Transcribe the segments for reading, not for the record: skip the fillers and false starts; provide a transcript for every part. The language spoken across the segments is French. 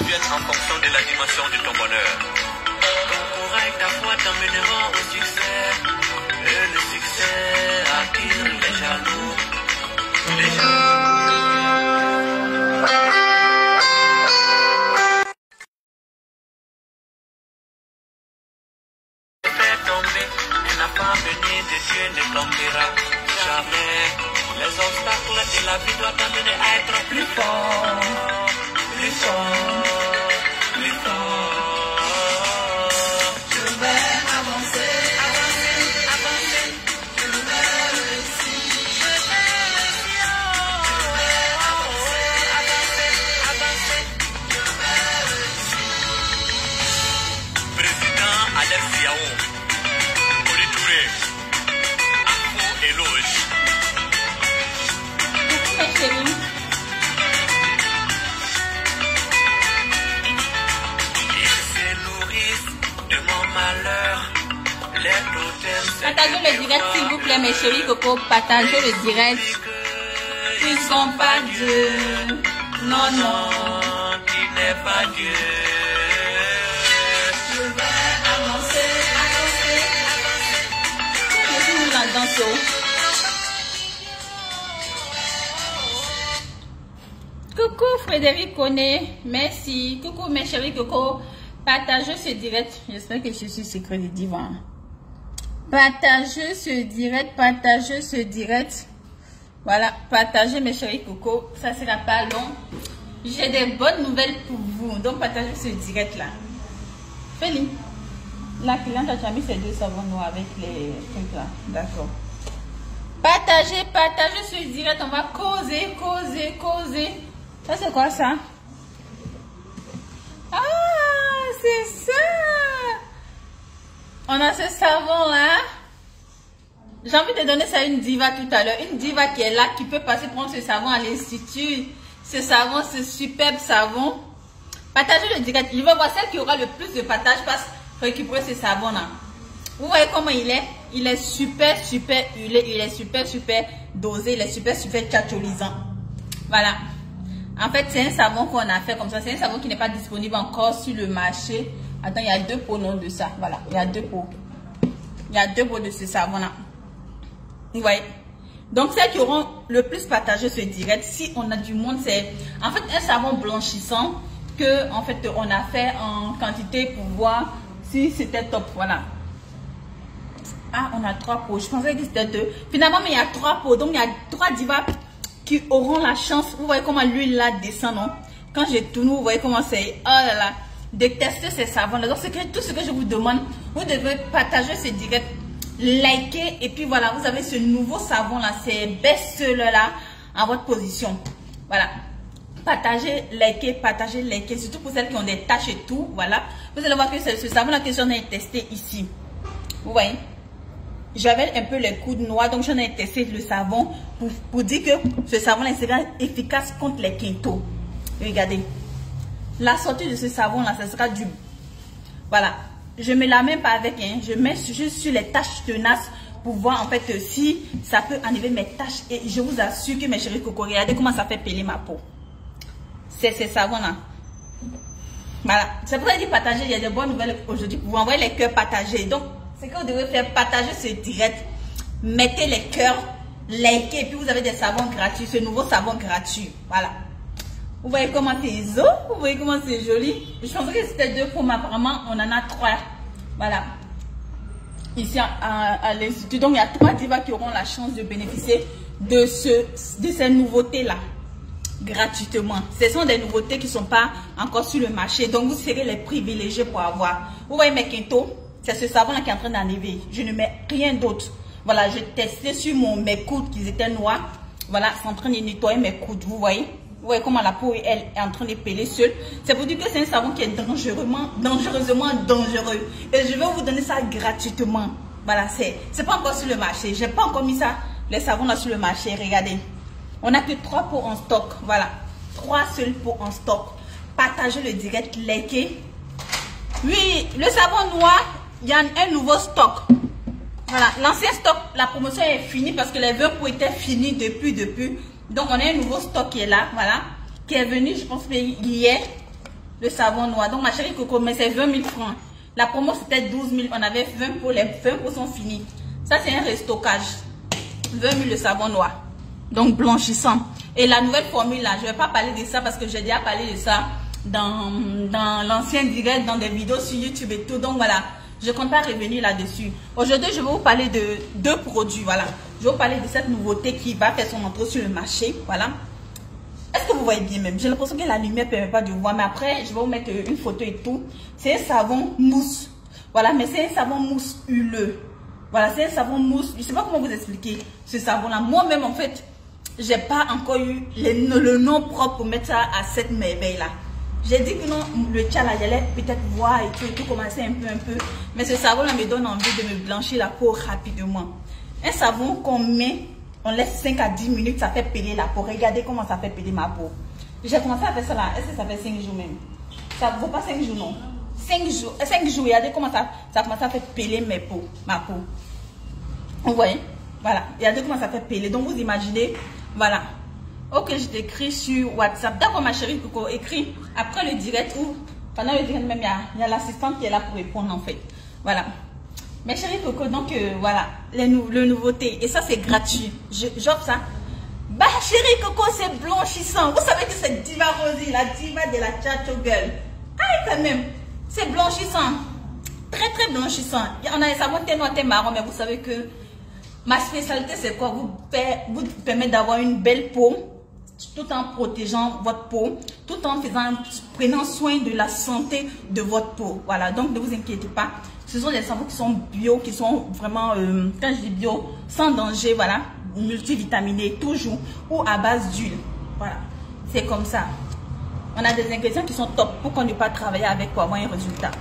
viennent en fonction de la dimension de ton bonheur. Ton courage, ta foi t'emmèneront au succès. Et le succès attire les jaloux. Les Fais tomber, tu n'as pas venu de Dieu ne tombera jamais. Les obstacles de la vie doivent t'amener à être plus fort. Plus fort, plus fort. Je vais avancer, avancer, avancer. Je vais réussir. Je vais réussir. Je vais avancer, avancer, avancer. Je vais réussir. Président Alex Yao, Mori Touré, Afo Eloge. Coucou mes chéris. Partagez le direct s'il vous plaît mes chéris Coco, partagez le direct. Ils sont pas Dieu. Non, non, tu n'es pas Dieu. je vais avancer, avancer, avancer. Laissez-nous la danse. Coucou Frédéric Koné, merci. Coucou mes chéris Coco, partagez ce direct. J'espère que je suis secret de divan. Partagez ce direct, partagez ce direct. Voilà, partagez mes chéris Coco, ça sera pas long. J'ai des bonnes nouvelles pour vous, donc partagez ce direct là. Félix, la cliente a déjà mis ses 2 savons noirs avec les trucs là, d'accord. Partagez, partagez ce direct, on va causer, causer, causer. Ça c'est quoi ça? Ah, c'est ça. On a ce savon là. J'ai envie de donner ça à une diva tout à l'heure. Une diva qui est là, qui peut passer prendre ce savon à l'institut. Ce savon, ce superbe savon. Partagez le direct. Je vais voir celle qui aura le plus de partage pour récupérer ce savon là. Vous voyez comment il est? Il est super, super huilé. Il est super, super dosé. Il est super, super tchatcholisant. Voilà. En fait, c'est un savon qu'on a fait comme ça. C'est un savon qui n'est pas disponible encore sur le marché. Attends, il y a 2 pots non de ça. Voilà, il y a 2 pots. Il y a 2 pots de ce savon-là. Vous voyez? Donc, celles qui auront le plus partagé ce direct, si on a du monde, c'est en fait un savon blanchissant que, en fait, on a fait en quantité pour voir si c'était top. Voilà. Ah, on a 3 pots. Je pensais que c'était 2. Finalement, mais il y a 3 pots. Donc, il y a 3 divas qui auront la chance. Vous voyez comment l'huile là descend, non? Quand je tourne, vous voyez comment c'est. Oh là là. De tester ces savons. Donc, tout ce que je vous demande, vous devez partager ce direct, liker, et puis voilà, vous avez ce nouveau savon là, c'est best-seller là, en votre position. Voilà. Partagez, likez, surtout pour celles qui ont des taches et tout. Voilà. Vous allez voir que c'est ce savon là que j'en ai testé ici. Vous voyez? J'avais un peu les coudes noirs, donc j'en ai testé le savon pour dire que ce savon là sera efficace contre les quintos. Regardez. La sortie de ce savon là, ça sera du... Voilà. Je me la mets pas avec, hein. Je mets juste sur les taches tenaces pour voir en fait si ça peut enlever mes taches. Et je vous assure que mes chéris Coco, regardez comment ça fait peler ma peau. C'est ce savon là. Voilà. C'est pour ça que je dis partager. Il y a de bonnes nouvelles aujourd'hui pour vous envoyer les cœurs partagés. Donc, ce que vous devez faire, partager ce direct. Mettez les cœurs, likez, et puis vous avez des savons gratuits. Ce nouveau savon gratuit. Voilà. Vous voyez comment c'est zo, vous voyez comment c'est joli. Je pensais que c'était 2 pots, mais apparemment on en a 3. Voilà. Ici à l'institut. Donc il y a 3 divas qui auront la chance de bénéficier de ces nouveautés là. Gratuitement. Ce sont des nouveautés qui ne sont pas encore sur le marché. Donc vous serez les privilégiés pour avoir. Vous voyez mes quintos, c'est ce savon là qui est en train d'enlever. Je ne mets rien d'autre. Voilà, j'ai testé sur mes coudes qui étaient noirs. Voilà, c'est en train de nettoyer mes coudes. Vous voyez? Vous voyez comment la peau elle est en train de peler seule. C'est pour dire que c'est un savon qui est dangereusement dangereux. Et je vais vous donner ça gratuitement. Voilà, c'est pas encore sur le marché. J'ai pas encore mis ça, les savons là sur le marché. Regardez. On n'a que 3 pots en stock. Voilà. 3 seuls pots en stock. Partagez le direct, likez. Oui, le savon noir, il y a un nouveau stock. Voilà, l'ancien stock, la promotion est finie parce que les 20 pots étaient finis depuis. Donc, on a un nouveau stock qui est là, voilà, qui est venu, je pense, hier. Le savon noir. Donc, ma chérie Coco, mais c'est 20 000 francs. La promo, c'était 12 000. On avait 20 pour les 20 sont finis. Ça, c'est un restockage. 20 000 le savon noir. Donc, blanchissant. Et la nouvelle formule, là, je ne vais pas parler de ça parce que j'ai déjà parlé de ça dans l'ancien direct, dans des vidéos sur YouTube et tout. Donc, voilà. Je ne compte pas revenir là-dessus. Aujourd'hui, je vais vous parler de 2 produits. Voilà. Je vais vous parler de cette nouveauté qui va faire son entrée sur le marché. Voilà. Est-ce que vous voyez bien même? J'ai l'impression que la lumière ne permet pas de voir. Mais après, je vais vous mettre une photo et tout. C'est un savon mousse. Voilà. Mais c'est un savon mousse huileux. Voilà. C'est un savon mousse. Je ne sais pas comment vous expliquer ce savon-là. Moi-même, en fait, j'ai pas encore eu le nom propre pour mettre ça à cette merveille-là. J'ai dit que non, le tcha là, j'allais peut-être voir et tout commencer un peu. Mais ce savon-là me donne envie de me blanchir la peau rapidement. Un savon qu'on met, on laisse 5 à 10 minutes, ça fait peler la peau. Regardez comment ça fait peler ma peau. J'ai commencé à faire ça là. Est-ce que ça fait 5 jours même? Ça ne vaut pas 5 jours, non? 5 jours, regardez comment ça commence à faire peler ma peau. Vous voyez? Voilà. Regardez comment ça fait peler. Donc, vous imaginez, voilà. Ok, je t'écris sur WhatsApp. D'accord, ma chérie Coco, écris après le direct ou pendant le direct même, il y a l'assistante qui est là pour répondre en fait. Voilà. Mes chérie Coco, donc voilà, les nouveautés. Et ça, c'est gratuit. J'offre ça. Bah, chérie Coco, c'est blanchissant. Vous savez que c'est Diva Rosie, la diva de la Chacho Girl. Ah, quand même, c'est blanchissant. Très, très blanchissant. On a les savons thé noir, thé marron, mais vous savez que ma spécialité, c'est quoi? Vous permet d'avoir une belle peau, tout en protégeant votre peau, tout en prenant soin de la santé de votre peau. Voilà, donc ne vous inquiétez pas. Ce sont des savons qui sont bio, qui sont vraiment, quand je dis bio, sans danger, voilà, multivitaminés, toujours, ou à base d'huile. Voilà, c'est comme ça. On a des ingrédients qui sont top pour qu'on ne pas travailler avec pour avoir un résultat.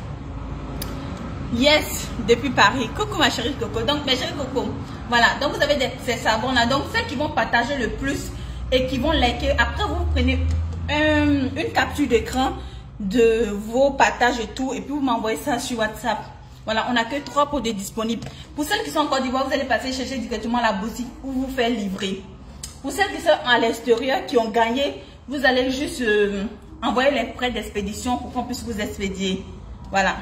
Yes, depuis Paris. Coucou ma chérie Coco. Donc mes chéris Coco, voilà. Donc vous avez ces savons là. Donc celles qui vont partager le plus et qui vont liker. Après vous prenez une capture d'écran de vos partages et tout. Et puis vous m'envoyez ça sur WhatsApp. Voilà, on n'a que 3 produits disponibles. Pour celles qui sont en Côte d'Ivoire, vous allez passer chercher directement la boutique pour vous faire livrer. Pour celles qui sont à l'extérieur, qui ont gagné, vous allez juste envoyer les frais d'expédition pour qu'on puisse vous expédier. Voilà.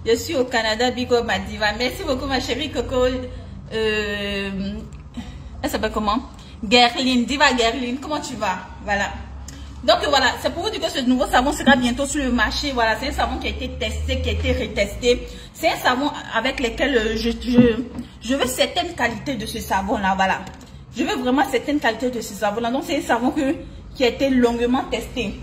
Je suis au Canada, Big Up ma diva. Merci beaucoup ma chérie Coco. Elle s'appelle comment? Gerline, Diva Gerline. Comment tu vas? Voilà. Donc voilà, c'est pour vous dire que ce nouveau savon sera bientôt sur le marché. Voilà, c'est un savon qui a été testé, qui a été retesté. C'est un savon avec lequel je veux certaines qualités de ce savon-là. Voilà. Je veux vraiment certaines qualités de ce savon-là. Donc c'est un savon qui a été longuement testé.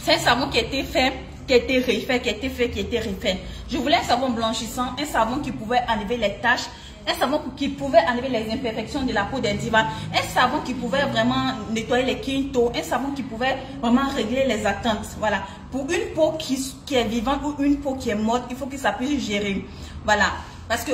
C'est un savon qui a été fait, qui a été refait, qui a été fait, qui a été refait. Je voulais un savon blanchissant, un savon qui pouvait enlever les taches, un savon qui pouvait enlever les imperfections de la peau des divas, un savon qui pouvait vraiment nettoyer les quintos, un savon qui pouvait vraiment régler les attentes. Voilà. Pour une peau qui est vivante ou une peau qui est morte, il faut que ça puisse gérer. Voilà. Parce que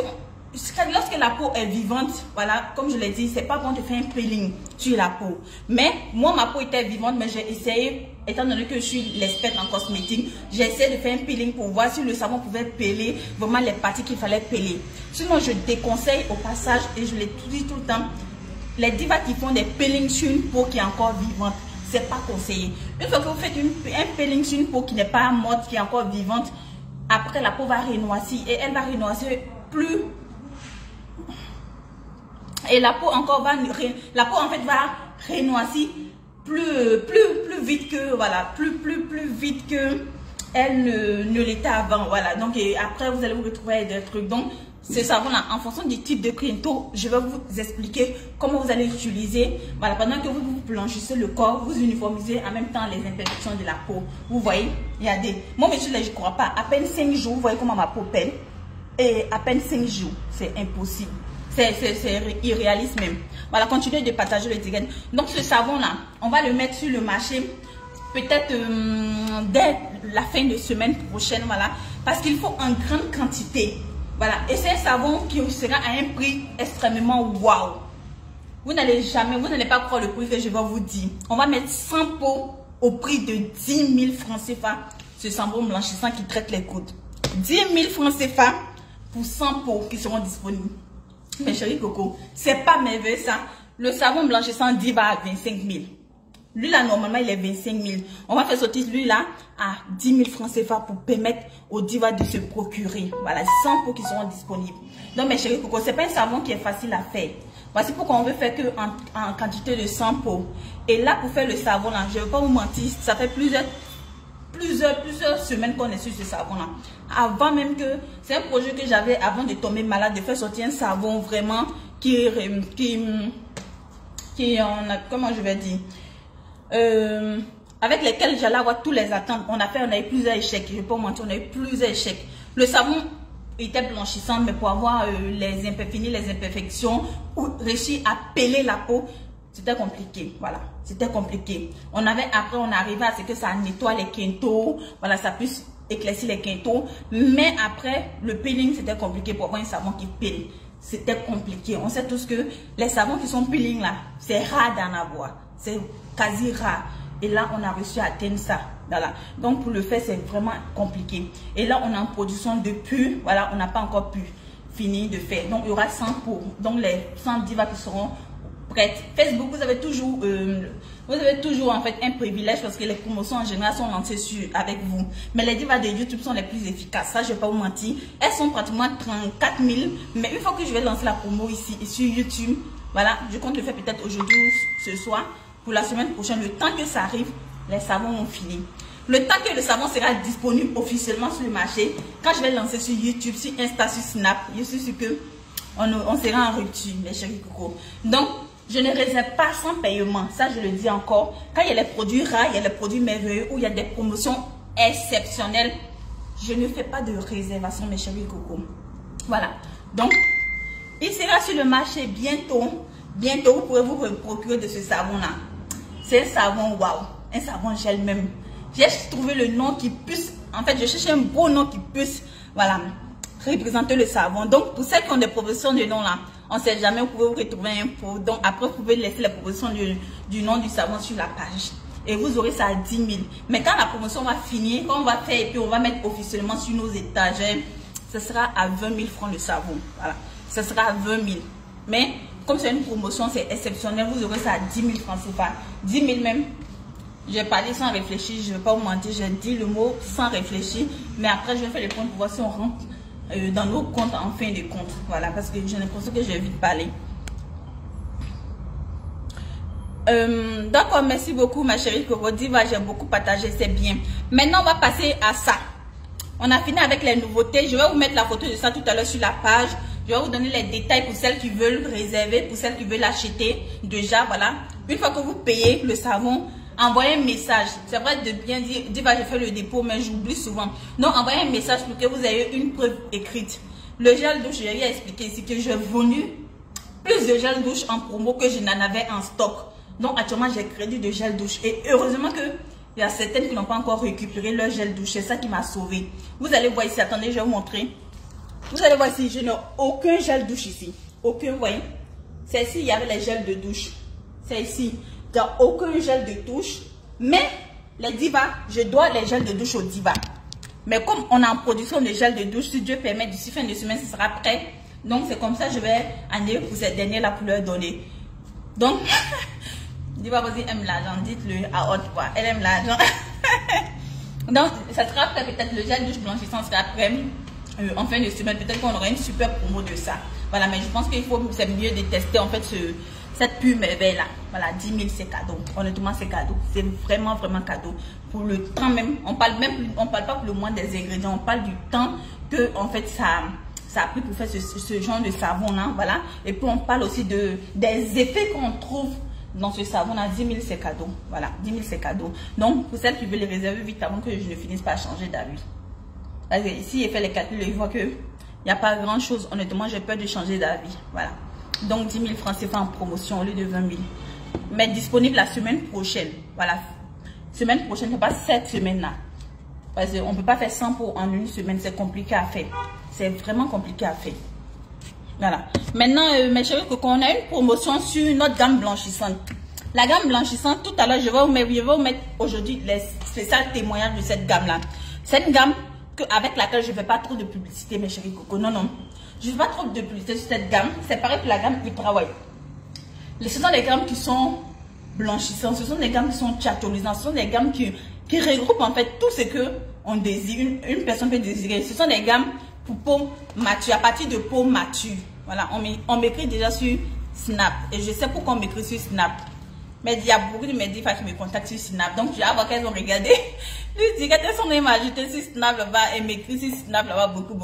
lorsque la peau est vivante, voilà, comme je l'ai dit, c'est pas bon de faire un peeling sur la peau. Mais moi, ma peau était vivante, mais j'ai essayé, étant donné que je suis l'experte en cosmétique, j'ai essayé de faire un peeling pour voir si le savon pouvait peeler vraiment les parties qu'il fallait peeler. Sinon, je déconseille au passage, et je l'ai dit tout le temps, les divas qui font des peelings sur une peau qui est encore vivante, c'est pas conseillé. Une fois que vous faites un peeling sur une peau qui n'est pas morte, qui est encore vivante, après la peau va renoisir et elle va renoisir plus. Et la peau encore va, la peau en fait va renoisir plus vite que, voilà, plus vite que elle ne l'était avant, voilà. Donc et après vous allez vous retrouver des trucs. Donc ce savon là, en fonction du type de crinto, je vais vous expliquer comment vous allez l'utiliser. Voilà, pendant que vous blanchissez le corps, vous uniformisez en même temps les imperfections de la peau. Vous voyez, regardez, moi monsieur là je crois pas, à peine 5 jours, vous voyez comment ma peau peine. Et à peine 5 jours, c'est impossible. C'est irréaliste même. Voilà, continuez de partager le direct. Donc ce savon là, on va le mettre sur le marché peut-être dès la fin de semaine prochaine. Voilà, parce qu'il faut en grande quantité. Voilà, et c'est un savon qui sera à un prix extrêmement waouh. Vous n'allez pas croire le prix que je vais vous dire. On va mettre 100 pots au prix de 10 000 francs CFA. Ce savon blanchissant qui traite les coudes. 10 000 francs CFA pour 100 pots qui seront disponibles. Mes chéris Coco, c'est pas merveilleux ça. Le savon blanchissant Diva à 25 000. Lui là, normalement, il est 25 000. On va faire sortir lui là à 10 000 francs CFA pour permettre aux divas de se procurer. Voilà, 100 pots qui seront disponibles. Donc, mes chéris coco, c'est pas un savon qui est facile à faire. Voici pourquoi on veut faire que en quantité de 100 pots. Et là, pour faire le savon là, je ne vais pas vous mentir, ça fait plusieurs semaines qu'on est sur ce savon là. Avant même que, c'est un projet que j'avais avant de tomber malade, de faire sortir un savon vraiment comment je vais dire, avec lesquels j'allais avoir tous les attentes. On a eu plusieurs échecs, je ne vais pas mentir, on a eu plusieurs échecs. Le savon était blanchissant, mais pour avoir les imperfections ou réussir à peler la peau, c'était compliqué. Voilà, c'était compliqué. Après, on arrivait à ce que ça nettoie les quintaux, voilà, ça puisse éclaircir les quintaux. Mais après, le peeling, c'était compliqué pour avoir un savon qui pèle. C'était compliqué. On sait tous que les savons qui sont peeling là, c'est rare d'en avoir. C'est quasi rare. Et là, on a réussi à atteindre ça. Voilà. Donc, pour le faire, c'est vraiment compliqué. Et là, on est en production depuis. Voilà, on n'a pas encore pu finir de faire. Donc, il y aura 100 pots. Donc, les 100 divas qui seront prêtes. Facebook, vous avez toujours en fait un privilège parce que les promotions en général sont lancées avec vous. Mais les divas de YouTube sont les plus efficaces. Ça, je ne vais pas vous mentir. Elles sont pratiquement 34 000. Mais une fois que je vais lancer la promo ici sur YouTube, voilà, je compte le faire peut-être aujourd'hui ou ce soir. Pour la semaine prochaine, le temps que ça arrive, les savons vont finir. Le temps que le savon sera disponible officiellement sur le marché, quand je vais lancer sur YouTube, sur Insta, sur Snap, je suis sûre que on sera en rupture, mes chéris coco. Donc, je ne réserve pas sans paiement. Ça, je le dis encore. Quand il y a les produits rares, il y a les produits merveilleux, où il y a des promotions exceptionnelles, je ne fais pas de réservation, mes chéris coco. Voilà. Donc, il sera sur le marché bientôt. Bientôt, vous pourrez vous procurer de ce savon-là. C'est un savon waouh, un savon gel même. J'ai trouvé le nom qui puisse, en fait, je cherche un beau nom qui puisse, voilà, représenter le savon. Donc, pour celles qui ont des propositions de nom là, on ne sait jamais, vous pouvez vous retrouver un pot. Donc, après, vous pouvez laisser la proposition du nom du savon sur la page. Et vous aurez ça à 10 000. Mais quand la promotion va finir, quand on va faire et puis on va mettre officiellement sur nos étagères, ce sera à 20 000 francs le savon. Voilà, ce sera à 20 000. Mais, comme c'est une promotion, c'est exceptionnel, vous aurez ça à 10 000 francs CFA. 10 000 même. J'ai parlé sans réfléchir, je ne vais pas vous mentir, j'ai dit le mot sans réfléchir. Mais après, je vais faire les comptes pour voir si on rentre dans nos comptes en fin de compte. Voilà, parce que j'ai l'impression que j'ai vite parlé. D'accord, merci beaucoup ma chérie Coco Diva, j'ai beaucoup partagé, c'est bien. Maintenant, on va passer à ça. On a fini avec les nouveautés. Je vais vous mettre la photo de ça tout à l'heure sur la page. Je vais vous donner les détails pour celles qui veulent réserver, pour celles qui veulent acheter. Déjà, voilà. Une fois que vous payez le savon, envoyez un message. C'est vrai de bien dire, Diva, j'ai fait le dépôt, mais j'oublie souvent. Donc, envoyez un message pour que vous ayez une preuve écrite. Le gel douche, j'ai expliqué ici que j'ai vendu plus de gel douche en promo que je n'en avais en stock. Donc, actuellement, j'ai crédit de gel douche. Et heureusement que il y a certaines qui n'ont pas encore récupéré leur gel douche. C'est ça qui m'a sauvé. Vous allez voir ici. Attendez, je vais vous montrer. Vous allez voir ici. Je n'ai aucun gel douche ici. Aucun, vous voyez. C'est ici, il y avait les gels de douche. C'est ici. Il n'y a aucun gel de douche. Mais les divas, je dois les gels de douche aux divas. Mais comme on est en production de gel de douche, si Dieu permet, d'ici fin de semaine, ce sera prêt. Donc, c'est comme ça je vais aller pour cette dernière-là pour leur donner. Donc, Diva Rosy aime l'argent, dites-le à haute voix. Elle aime l'argent. Donc, ça sera prêt, peut-être le gel douche blanchissant sera prêt en fin de semaine. Peut-être qu'on aura une super promo de ça. Voilà, mais je pense qu'il faut, c'est mieux de tester en fait cette pure merveille là. Voilà, 10 000 c'est cadeau. Honnêtement, c'est cadeau. C'est vraiment, vraiment cadeau. Pour le temps même, on parle pas pour le moins des ingrédients, on parle du temps que en fait ça a pris pour faire ce genre de savon là. Voilà. Et puis on parle aussi des effets qu'on trouve dans ce savon là. 10 000 c'est cadeau. Voilà, 10 000 c'est cadeau. Donc pour celles qui veulent les réserver vite avant que je ne finisse par changer d'avis. Ici, il fait les calculs, il voit que il n'y a pas grand chose. Honnêtement, j'ai peur de changer d'avis. Voilà. Donc 10 000 francs CFA en promotion au lieu de 20 000. Mais disponible la semaine prochaine. Voilà. Semaine prochaine, c'est pas cette semaine là. Parce qu'on ne peut pas faire 100 pour en une semaine. C'est compliqué à faire. C'est vraiment compliqué à faire. Voilà. Maintenant, mes chéris, on a une promotion sur notre gamme blanchissante. La gamme blanchissante, tout à l'heure, je vais vous mettre aujourd'hui les spéciaux témoignages de cette gamme-là. C'est une gamme avec laquelle je ne fais pas trop de publicité, mes chéris coco. Non, non. Je ne fais pas trop de publicité sur cette gamme. C'est pareil pour la gamme Ultra White. Ce sont des gammes qui sont blanchissantes, ce sont des gammes qui sont chatoulisantes, ce sont des gammes qui regroupent en fait tout ce que on désire, une personne peut désirer. Ce sont des gammes pour peau mature, à partir de peau mature. Voilà, on m'écrit déjà sur Snap. Et je sais pourquoi on m'écrit sur Snap. Mais il y a beaucoup de mes divas qui me contactent sur Snap. Donc, je vais voir qu'elles ont regardé. Je dis qu'elles sont ajoutées sur Snap là-bas et m'écrit sur Snap là-bas beaucoup.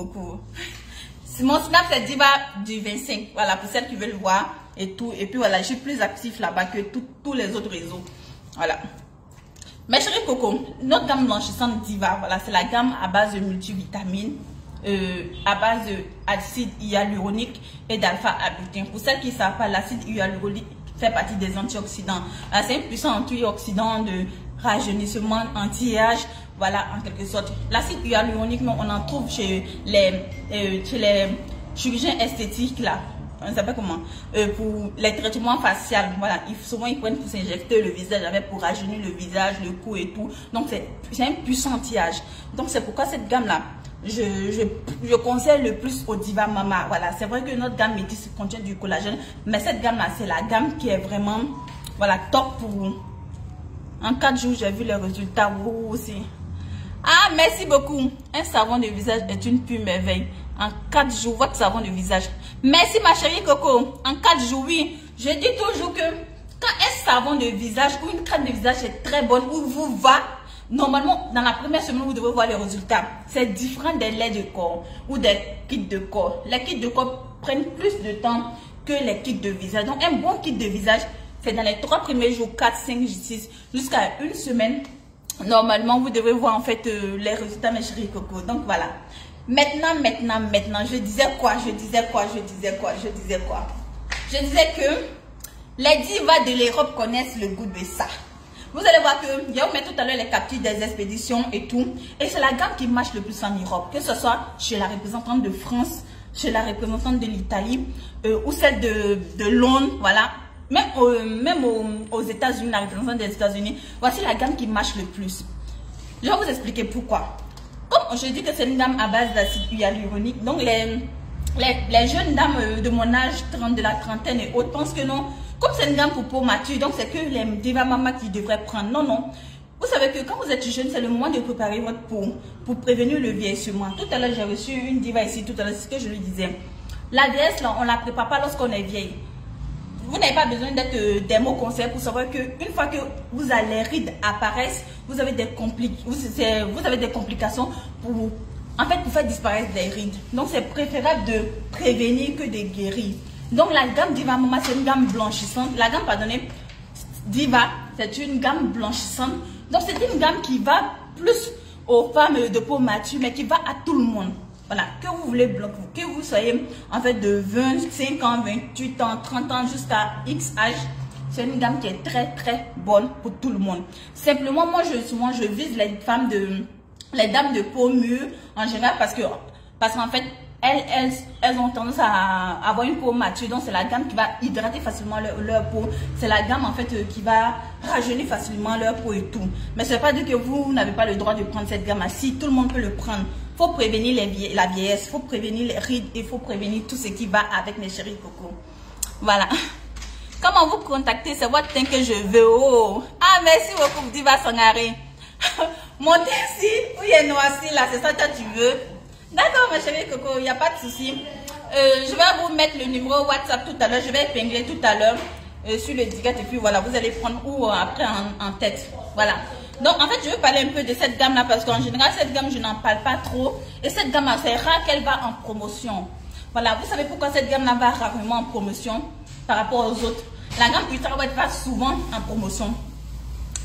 Mon Snap, c'est Diva du 25. Voilà, pour celles qui veulent voir et tout. Et puis voilà, je suis plus actif là-bas que tous les autres réseaux. Voilà. Mes chéris coco, notre gamme blanchissante Diva, voilà, c'est la gamme à base de multivitamines, à base d'acide hyaluronique et d'alpha-abutine. Pour celles qui ne savent pas, l'acide hyaluronique fait partie des antioxydants. C'est un puissant antioxydant de rajeunissement, anti-âge, voilà, en quelque sorte. L'acide hyaluronique, on en trouve chez les chirurgiens esthétiques, là. On ne sait pas comment. Pour les traitements faciaux, voilà, souvent ils prennent pour s'injecter le visage avec pour rajeunir le visage, le cou et tout. Donc c'est un puissant anti-âge. Donc c'est pourquoi cette gamme là, je conseille le plus au Diva Mama. Voilà, c'est vrai que notre gamme métis contient du collagène, mais cette gamme là, c'est la gamme qui est vraiment, voilà, top pour vous. En 4 jours, j'ai vu les résultats, vous aussi. Ah, merci beaucoup. Un savon de visage est une pure merveille. En 4 jours, votre savon de visage. Merci ma chérie Coco. En 4 jours, oui. Je dis toujours que quand un savon de visage ou une crème de visage est très bonne ou vous va, normalement, dans la première semaine, vous devez voir les résultats. C'est différent des laits de corps ou des kits de corps. Les kits de corps prennent plus de temps que les kits de visage. Donc, un bon kit de visage, c'est dans les 3 premiers jours, 4, 5, 6, jusqu'à une semaine. Normalement, vous devez voir en fait les résultats, mes chéris Coco. Donc, voilà. Maintenant, je disais quoi? Je disais que les divas de l'Europe connaissent le goût de ça. Vous allez voir que, je vais vous mettre tout à l'heure les captures des expéditions et tout. Et c'est la gamme qui marche le plus en Europe. Que ce soit chez la représentante de France, chez la représentante de l'Italie, ou celle de Londres, voilà. Même aux États-Unis, la représentante des États-Unis, voici la gamme qui marche le plus. Je vais vous expliquer pourquoi. Comme je dis que c'est une gamme à base d'acide hyaluronique, donc les jeunes dames de mon âge, de la trentaine et autres, pensent que non. Comme c'est une gamme pour peau mature, donc c'est que les Diva Mama qui devraient prendre. Non. Vous savez que quand vous êtes jeune, c'est le moment de préparer votre peau pour prévenir le vieillissement. Tout à l'heure, j'ai reçu une diva ici, tout à l'heure, c'est ce que je lui disais. La déesse, là, on ne la prépare pas lorsqu'on est vieille. Vous n'avez pas besoin d'être des mots conseils pour savoir qu'une fois que les rides apparaissent, vous avez des complications pour faire disparaître des rides. Donc, c'est préférable de prévenir que de guérir. Donc, la gamme Diva Mama, c'est une gamme blanchissante. La gamme, pardonnez, Diva, c'est une gamme blanchissante. Donc, c'est une gamme qui va plus aux femmes de peau mature, mais qui va à tout le monde. Voilà, que vous voulez bloquer, que vous soyez en fait de 25 ans, 28 ans, 30 ans jusqu'à X âge, c'est une gamme qui est très bonne pour tout le monde. Simplement, moi souvent je vise les dames de peau mûre en général parce qu'en fait elles ont tendance à avoir une peau mature, donc c'est la gamme qui va hydrater facilement leur peau. C'est la gamme en fait qui va rajeunir facilement leur peau et tout. Mais ça ne veut pas dire que vous n'avez pas le droit de prendre cette gamme. Si tout le monde peut le prendre. Il faut prévenir la vieillesse, il faut prévenir les rides, il faut prévenir tout ce qui va avec mes chéris Coco. Voilà. Comment vous contacter? C'est votre teint que je veux. Oh. Ah, merci beaucoup, Diva Sangare. Montez ici, où il y a Noisy là, c'est ça que tu veux? D'accord, mes chéris Coco, il n'y a pas de souci. Je vais vous mettre le numéro WhatsApp tout à l'heure, je vais épingler tout à l'heure sur le direct et puis voilà, vous allez prendre ou après en tête. Voilà. Donc en fait je veux parler un peu de cette gamme là parce qu'en général cette gamme je n'en parle pas trop et cette gamme là c'est rare qu'elle va en promotion. Voilà, vous savez pourquoi cette gamme là va rarement en promotion par rapport aux autres? La gamme Ultra White va souvent en promotion,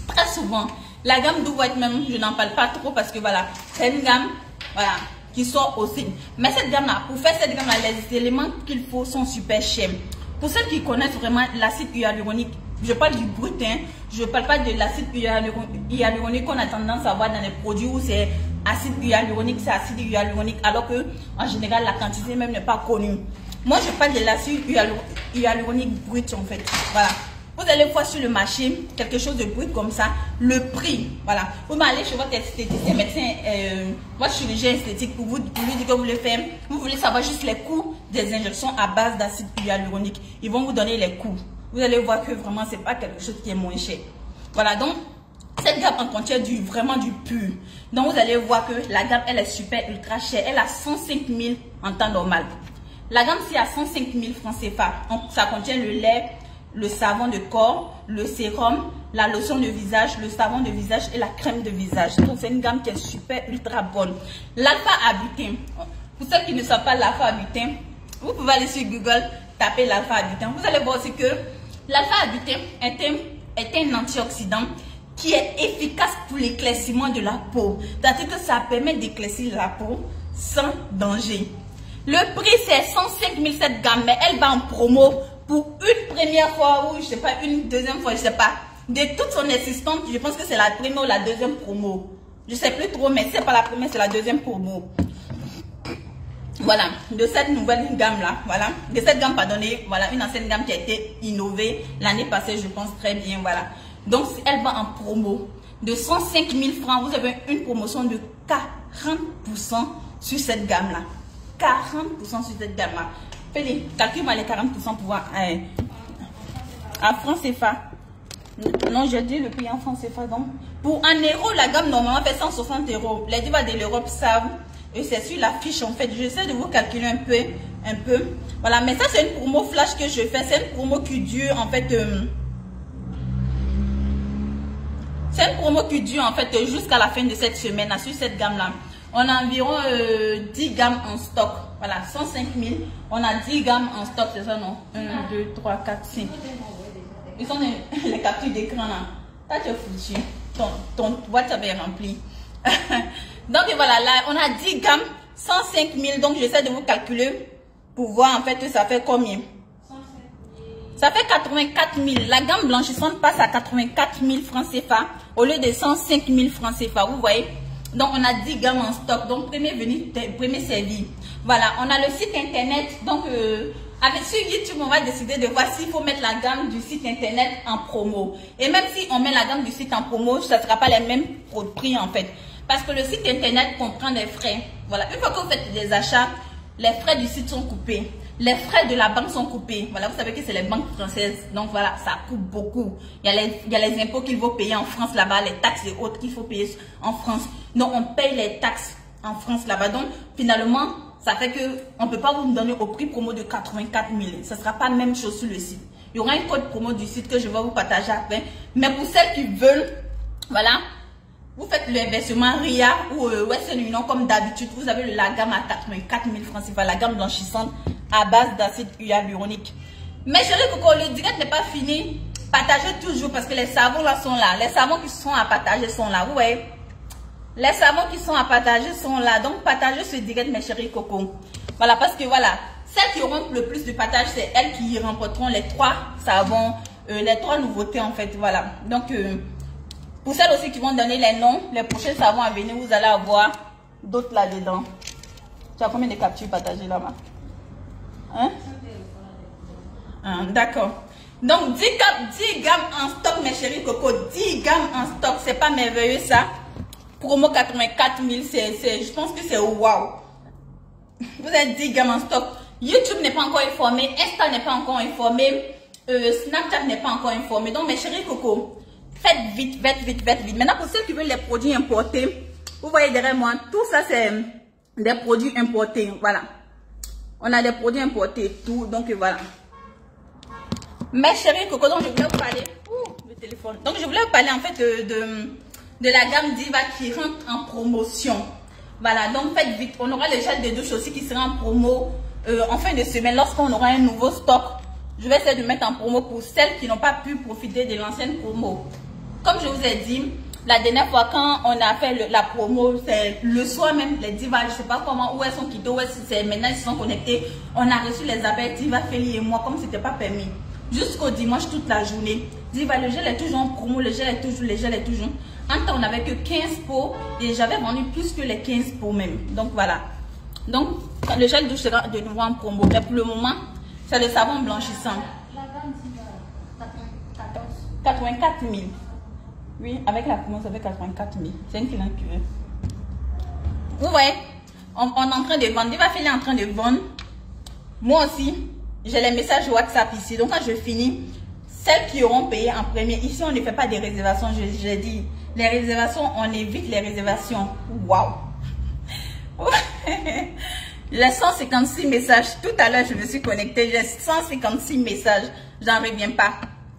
très souvent. La gamme Do White même je n'en parle pas trop parce que voilà, c'est une gamme voilà qui sort aussi. Mais cette gamme là, pour faire cette gamme là, les éléments qu'il faut sont super chers. Pour ceux qui connaissent vraiment l'acide hyaluronique, je parle du brut, hein. Je ne parle pas de l'acide hyaluronique qu'on a tendance à voir dans les produits où c'est acide hyaluronique, alors que en général la quantité même n'est pas connue. Moi je parle de l'acide hyaluronique brut en fait. Voilà. Vous allez voir sur le marché quelque chose de brut comme ça, le prix. Voilà. Vous m'allez chez votre esthéticien, médecin, votre chirurgien esthétique pour lui dire que vous voulez faire. Vous voulez savoir juste les coûts des injections à base d'acide hyaluronique. Ils vont vous donner les coûts. vous allez voir que vraiment, c'est pas quelque chose qui est moins cher. Voilà, donc, cette gamme en contient vraiment du pur. Donc, vous allez voir que la gamme, elle est super ultra chère. Elle a 105 000 en temps normal. La gamme, c'est à 105 000 francs CFA. Donc, ça contient le lait, le savon de corps, le sérum, la lotion de visage, le savon de visage et la crème de visage. Donc, c'est une gamme qui est super ultra bonne. L'alpha-arbutin. Pour ceux qui ne savent pas l'alpha-arbutin, vous pouvez aller sur Google, taper l'alpha-arbutin. Vous allez voir aussi que l'alpha-arbutin est un antioxydant qui est efficace pour l'éclaircissement de la peau. C'est-à-dire que ça permet d'éclaircir la peau sans danger. Le prix, c'est 105 000 cette gamme, mais elle va en promo pour une première fois ou je sais pas, une deuxième fois, je sais pas. De toute son existence, je pense que c'est la première ou la deuxième promo. Je sais plus trop, mais c'est pas la première, c'est la deuxième promo. Voilà, de cette nouvelle gamme là, voilà, de cette gamme, pardonnez, voilà, une ancienne gamme qui a été innovée l'année passée, je pense très bien, voilà. Donc, elle va en promo de 105 000 francs. Vous avez une promotion de 40% sur cette gamme-là. 40% sur cette gamme-là. Faites-les, calculez-moi les 40% pour voir. En francs CFA. Non, j'ai dit le prix en francs CFA. Donc, pour 1 euro, la gamme normalement fait 160 euros. Les divas de l'Europe savent. Et c'est sur la fiche en fait. J'essaie de vous calculer un peu. Voilà, mais ça, c'est une promo flash que je fais. C'est une promo qui dure en fait. C'est une promo qui dure en fait jusqu'à la fin de cette semaine là, sur cette gamme là. On a environ 10 gammes en stock. Voilà, 105 000. On a 10 gammes en stock, c'est ça non? 1, 2, 3, 4, 5. Ils sont les captures d'écran là. Là tu es foutu. Ton WhatsApp est rempli. Donc voilà, là on a 10 gammes, 105 000. Donc j'essaie de vous calculer pour voir en fait que ça fait combien. Ça fait 84 000. La gamme blanchissante passe à 84 000 francs CFA au lieu de 105 000 francs CFA. Vous voyez? Donc, on a 10 gammes en stock. Donc, premier venu, premier servi. Voilà, on a le site internet. Donc, sur YouTube, on va décider de voir s'il faut mettre la gamme du site internet en promo. Et même si on met la gamme du site en promo, ça ne sera pas les mêmes prix en fait. Parce que le site internet comprend des frais. Voilà, une fois que vous faites des achats, les frais du site sont coupés. Les frais de la banque sont coupés. Voilà, vous savez que c'est les banques françaises. Donc voilà, ça coûte beaucoup. Il y a les impôts qu'il faut payer en France là-bas, les taxes et autres qu'il faut payer en France. Donc on paye les taxes en France là-bas. Donc finalement, ça fait que on ne peut pas vous donner au prix promo de 84 000. Ce ne sera pas la même chose sur le site. Il y aura un code promo du site que je vais vous partager après. Mais pour celles qui veulent, voilà, vous faites l'inversement RIA ou Western Union comme d'habitude. Vous avez la gamme à 84 000 francs. C'est la gamme blanchissante à base d'acide hyaluronique. Mais chérie Coco, le direct n'est pas fini. Partagez toujours parce que les savons là sont là. Les savons qui sont à partager sont là. Vous voyez? Les savons qui sont à partager sont là. Donc partagez ce direct mes chéris Coco. Voilà, parce que voilà, celles qui auront le plus de partage, c'est elles qui remporteront les 3 savons, les 3 nouveautés en fait. Voilà. Donc pour celles aussi qui vont donner les noms, les prochains savons à venir, vous allez avoir d'autres là-dedans. Tu as combien de captures partagées là-bas? Hein? D'accord. Donc 10 gammes en stock mes chéris Coco. 10 gammes en stock. C'est pas merveilleux ça? Promo 84 000. Je pense que c'est waouh. Vous avez 10 gammes en stock. YouTube n'est pas encore informé. Insta n'est pas encore informé. Snapchat n'est pas encore informé. Donc mes chéris Coco, faites vite. Maintenant pour ceux qui veulent les produits importés, vous voyez derrière moi, tout ça c'est des produits importés. Voilà. On a des produits importés, tout. Donc voilà. Mes chéris Coco, donc je voulais vous parler. Le téléphone. Donc je voulais vous parler en fait de la gamme Diva qui rentre en promotion. Voilà, donc faites vite. On aura le gel de douche aussi qui sera en promo en fin de semaine. Lorsqu'on aura un nouveau stock, je vais essayer de mettre en promo pour celles qui n'ont pas pu profiter de l'ancienne promo. Comme je vous ai dit, la dernière fois quand on a fait la promo, c'est le soir même, les divas, je ne sais pas comment, où elles sont quittées, où c'est maintenant ils se sont connectés. On a reçu les appels Diva, Feli et moi, comme c'était pas permis. Jusqu'au dimanche, toute la journée. Diva, le gel est toujours en promo, le gel est toujours. En temps, on n'avait que 15 pots et j'avais vendu plus que les 15 pots même. Donc voilà. Donc, le gel douche sera de nouveau en promo. Mais pour le moment, c'est le savon blanchissant. La gamme Diva, 84 000. Oui, avec la promo, ça fait 84 000. C'est une cliente qui veut. Vous voyez, on est en train de vendre. Diva Feli est en train de vendre. Moi aussi, j'ai les messages WhatsApp ici. Donc quand je finis, celles qui auront payé en premier, ici on ne fait pas des réservations, j'ai dit. Les réservations, on évite les réservations. Waouh! J'ai 156 messages. Tout à l'heure, je me suis connectée. J'ai 156 messages. J'en reviens pas.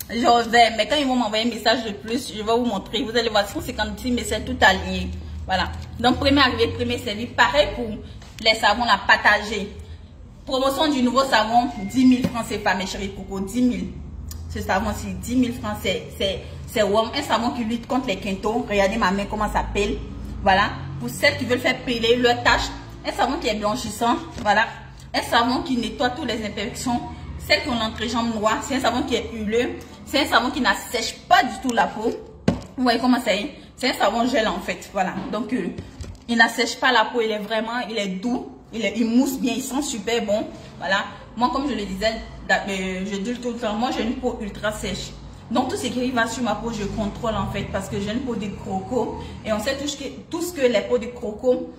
Je vais, mais quand ils vont m'envoyer un message de plus, je vais vous montrer. Vous allez voir 156 messages tout aligné. Voilà. Donc, premier arrivé, premier servi. Pareil pour les savons à partager. Promotion du nouveau savon, 10 000 francs CFA, mes chéris coco. 10 000. Ce savon-ci, 10 000 francs, c'est warm. Un savon qui lutte contre les quintaux. Regardez ma main, comment ça pèle. Voilà. Pour celles qui veulent faire peler leurs taches. Un savon qui est blanchissant, voilà. Un savon qui nettoie toutes les imperfections. Celles qui ont l'entrejambe noire, c'est un savon qui est huileux. C'est un savon qui n'assèche pas du tout la peau. Vous voyez comment ça est? C'est un savon gel en fait, voilà. Donc, il n'assèche pas la peau, il est doux. Il mousse bien, il sent super bon. Voilà. Moi, comme je le disais, je dis tout le temps, moi j'ai une peau ultra sèche. Donc, tout ce qui va sur ma peau, je contrôle en fait parce que j'ai une peau de croco. Et on sait tout ce que les peaux de croco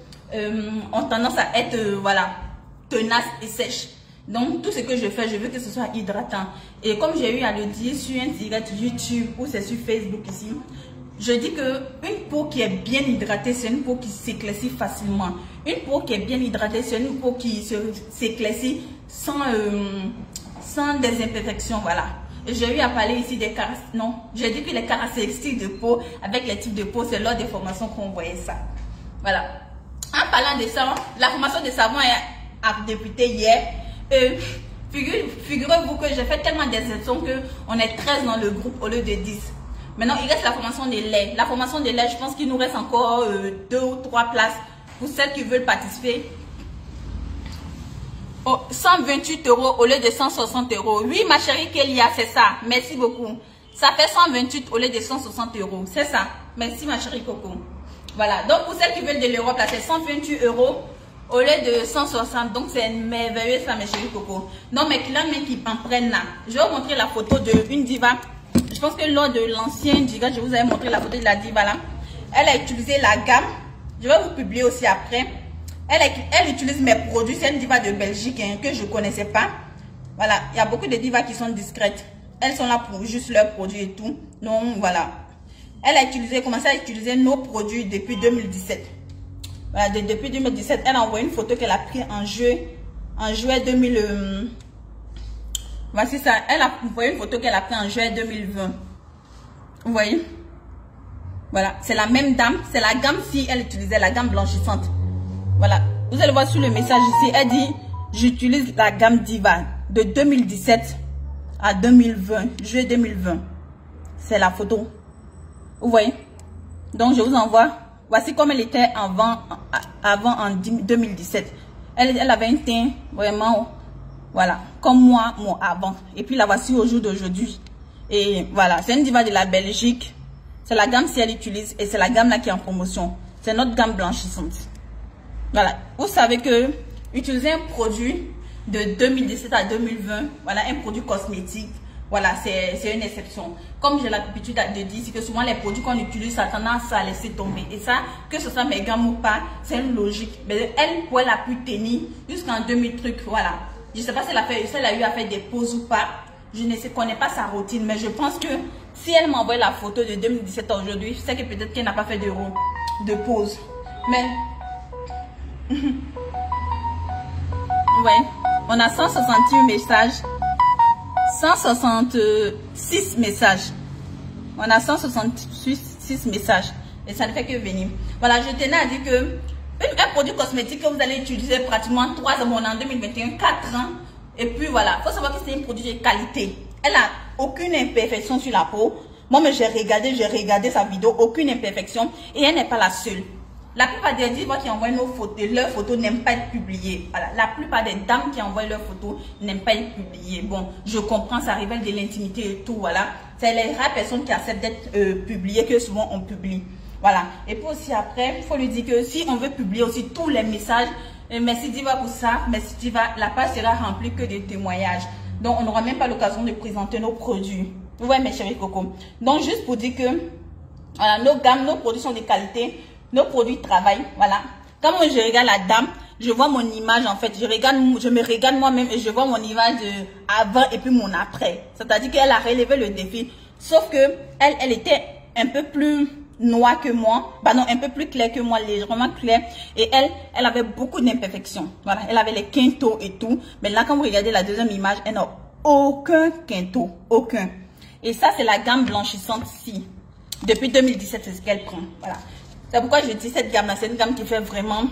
ont tendance à être voilà, tenaces et sèches. Donc tout ce que je fais, je veux que ce soit hydratant. Et comme j'ai eu à le dire sur un direct YouTube ou c'est sur Facebook ici, je dis que une peau qui est bien hydratée, c'est une peau qui s'éclaircit facilement. Une peau qui est bien hydratée, c'est une peau qui s'éclaircit sans des imperfections, voilà. J'ai eu à parler ici des caractéristiques. Non, j'ai dit que les caractéristiques de peau avec les types de peau, c'est lors des formations qu'on voyait ça. Voilà. En parlant de ça, la formation de savon a débuté hier. Figurez-vous que j'ai fait tellement d'exceptions qu'on est 13 dans le groupe au lieu de 10. Maintenant, il reste la formation des laits. La formation des laits, je pense qu'il nous reste encore 2 ou 3 places pour celles qui veulent participer. Oh, 128 € au lieu de 160 €. Oui, ma chérie Kélia, c'est ça. Merci beaucoup. Ça fait 128 au lieu de 160 €. C'est ça. Merci, ma chérie Coco. Voilà. Donc, pour celles qui veulent de l'Europe, là, c'est 128 € au lieu de 160. Donc, c'est une merveilleuse femme, ma chérie Coco. Non, mes clients, même qui en prennent là. Je vais vous montrer la photo d'une diva. Je pense que lors de l'ancien diva, je vous avais montré la photo de la diva là. Elle a utilisé la gamme. Je vais vous publier aussi après. Elle utilise mes produits. C'est une diva de Belgique hein, que je ne connaissais pas. Voilà. Il y a beaucoup de divas qui sont discrètes. Elles sont là pour juste leurs produits et tout. Donc, voilà. Elle a commencé à utiliser nos produits depuis 2017. Voilà, depuis 2017, elle a envoyé une photo qu'elle a prise en juillet 2000. Voici ça. Elle a envoyé une photo qu'elle a prise en juillet 2020. Vous voyez? Voilà. C'est la même dame. C'est la gamme si elle utilisait la gamme blanchissante. Voilà. Vous allez voir sur le message ici. Elle dit, j'utilise la gamme Diva de 2017 à 2020. Juillet 2020. C'est la photo. Vous voyez? Donc, je vous envoie. Voici comme elle était avant en 2017. Elle avait un teint vraiment, voilà, comme moi avant. Et puis la voici au jour d'aujourd'hui. Et voilà, c'est une diva de la Belgique. C'est la gamme si elle utilise et c'est la gamme là qui est en promotion. C'est notre gamme blanchissante. Voilà, vous savez que utiliser un produit de 2017 à 2020, voilà, un produit cosmétique, voilà, c'est une exception. Comme j'ai l'habitude de dire, c'est que souvent les produits qu'on utilise, ça a tendance à laisser tomber. Et ça, que ce soit mes gammes ou pas, c'est une logique. Mais elle pourrait la plus tenir jusqu'en 2000 trucs, voilà. Je ne sais pas si elle a eu à faire des pauses ou pas. Je ne connais pas sa routine, mais je pense que si elle m'envoie la photo de 2017 à aujourd'hui, c'est que peut-être qu'elle n'a pas fait de pause. Mais, ouais, on a 168 messages. 166 messages. On a 166 messages. Et ça ne fait que venir. Voilà, je tenais à dire que un produit cosmétique que vous allez utiliser pratiquement 3 ans, on est en 2021, 4 ans. Et puis voilà, il faut savoir que c'est un produit de qualité. Elle n'a aucune imperfection sur la peau. Moi, mais j'ai regardé sa vidéo, aucune imperfection. Et elle n'est pas la seule. La plupart des divas qui envoient leurs photos n'aiment pas être publiées. Voilà. La plupart des dames qui envoient leurs photos n'aiment pas être publiées. Bon, je comprends, ça révèle de l'intimité et tout, voilà. C'est les rares personnes qui acceptent d'être publiées que souvent on publie. Voilà. Et puis aussi après, il faut lui dire que si on veut publier aussi tous les messages, merci Diva pour ça, merci Diva, la page sera remplie que de témoignages. Donc on n'aura même pas l'occasion de présenter nos produits. Ouais, mes chéris coco. Donc juste pour dire que voilà, nos gammes, nos produits sont de qualité. Nos produits travaillent, voilà. Quand moi je regarde la dame, je vois mon image en fait. Je me regarde moi-même et je vois mon image avant et puis mon après. C'est-à-dire qu'elle a relevé le défi. Sauf que elle était un peu plus noire que moi. Bah non, un peu plus claire que moi, légèrement claire. Et elle avait beaucoup d'imperfections. Voilà, elle avait les quintaux et tout. Mais là, quand vous regardez la deuxième image, elle n'a aucun quinto. Aucun. Et ça, c'est la gamme blanchissante-ci. Depuis 2017, c'est ce qu'elle prend. Voilà. C'est pourquoi je dis cette gamme-là, c'est une gamme qui fait vraiment,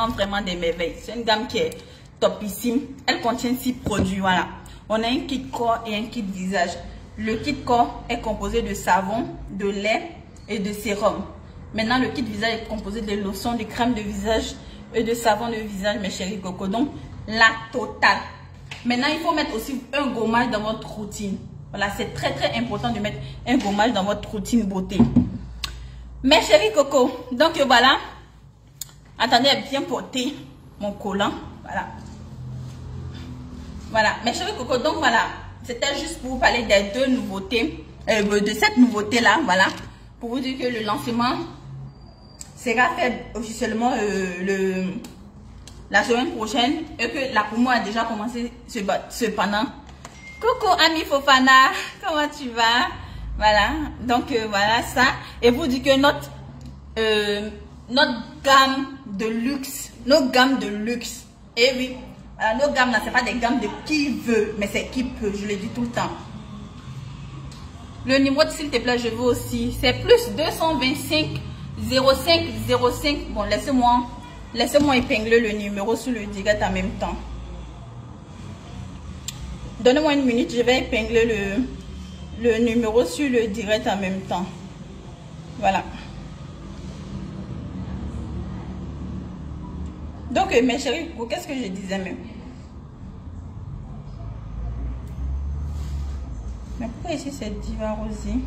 vraiment des merveilles. C'est une gamme qui est topissime. Elle contient 6 produits, voilà. On a un kit corps et un kit visage. Le kit corps est composé de savon, de lait et de sérum. Maintenant, le kit visage est composé de lotions, de crème de visage et de savon de visage, mes chéris coco. Donc, la totale. Maintenant, il faut mettre aussi un gommage dans votre routine. Voilà, c'est très important de mettre un gommage dans votre routine beauté. Mes chéris coco, donc voilà. Attendez à bien porter mon collant. Voilà. Voilà, mes chéris coco, donc voilà. C'était juste pour vous parler des 2 nouveautés. De cette nouveauté-là, voilà. Pour vous dire que le lancement sera fait officiellement la semaine prochaine. Et que la promo a déjà commencé cependant. Coucou Ami Fofana, comment tu vas? Voilà, donc voilà ça. Et vous dites que notre gamme de luxe, nos gammes de luxe, et oui, nos gammes là, c'est pas des gammes de qui veut, mais c'est qui peut, je le dis tout le temps. Le numéro, s'il te plaît, je veux aussi, c'est plus 225 05 05. Bon, laissez-moi épingler le numéro sur le direct en même temps. Donnez-moi une minute, je vais épingler le numéro sur le direct en même temps. Voilà. Donc, mes chéris, qu'est-ce que je disais même? Mais pourquoi ici c'est Diva Rosie?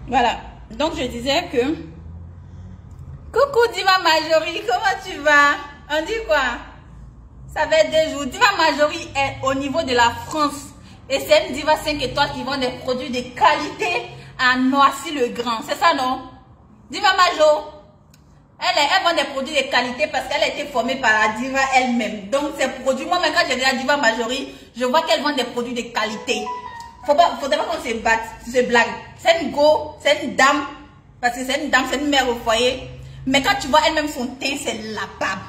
Voilà. Donc, je disais que... Coucou Diva Majorie, comment tu vas? On dit quoi? Ça fait 2 jours. Diva Majorie est au niveau de la France. Et c'est une Diva 5 étoiles qui vend des produits de qualité à Noisy-le-Grand. C'est ça, non? Diva Majo, elle vend des produits de qualité parce qu'elle a été formée par la Diva elle-même. Donc, ces produits, moi-même, quand j'ai dit la Diva Majorie, je vois qu'elle vend des produits de qualité. Faudrait pas qu'on se batte, se blague. C'est une go, c'est une dame. Parce que c'est une dame, c'est une mère au foyer. Mais quand tu vois elle-même son teint, c'est la pape.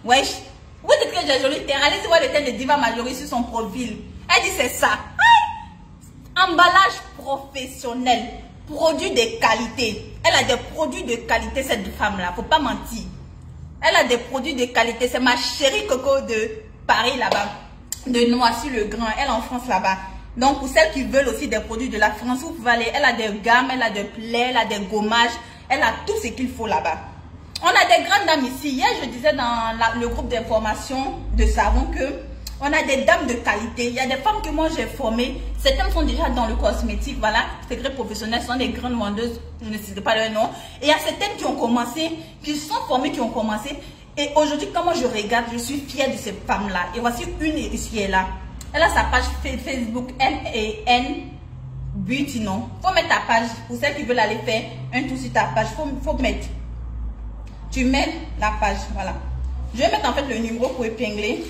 Wesh. Vous dites que j'ai joli teint. Allez voir le teint de Diva Majorie sur son profil. Elle dit c'est ça. Emballage professionnel. Produits de qualité. Elle a des produits de qualité, cette femme-là. Faut pas mentir. Elle a des produits de qualité. C'est ma chérie Coco de Paris là-bas. De Noisy-le-Grand. Elle en France là-bas. Donc pour celles qui veulent aussi des produits de la France, vous pouvez aller. Elle a des gammes, elle a des plaies, elle a des gommages. Elle a tout ce qu'il faut là-bas. On a des grandes dames ici. Hier, je disais dans le groupe d'information de savon que on a des dames de qualité. Il y a des femmes que moi j'ai formées. Certaines sont déjà dans le cosmétique. Voilà, secret professionnel, sont des grandes vendeuses. Je ne citerai pas leur nom. Et il y a certaines qui ont commencé, qui sont formées, qui ont commencé. Et aujourd'hui, quand moi je regarde, je suis fière de ces femmes-là. Et voici une ici et là. Elle a sa page Facebook MAN Beauty, non? Faut mettre ta page. Pour celles qui veulent aller faire un tour sur ta page, faut mettre. Tu mets la page, voilà. Je vais mettre en fait le numéro pour épingler.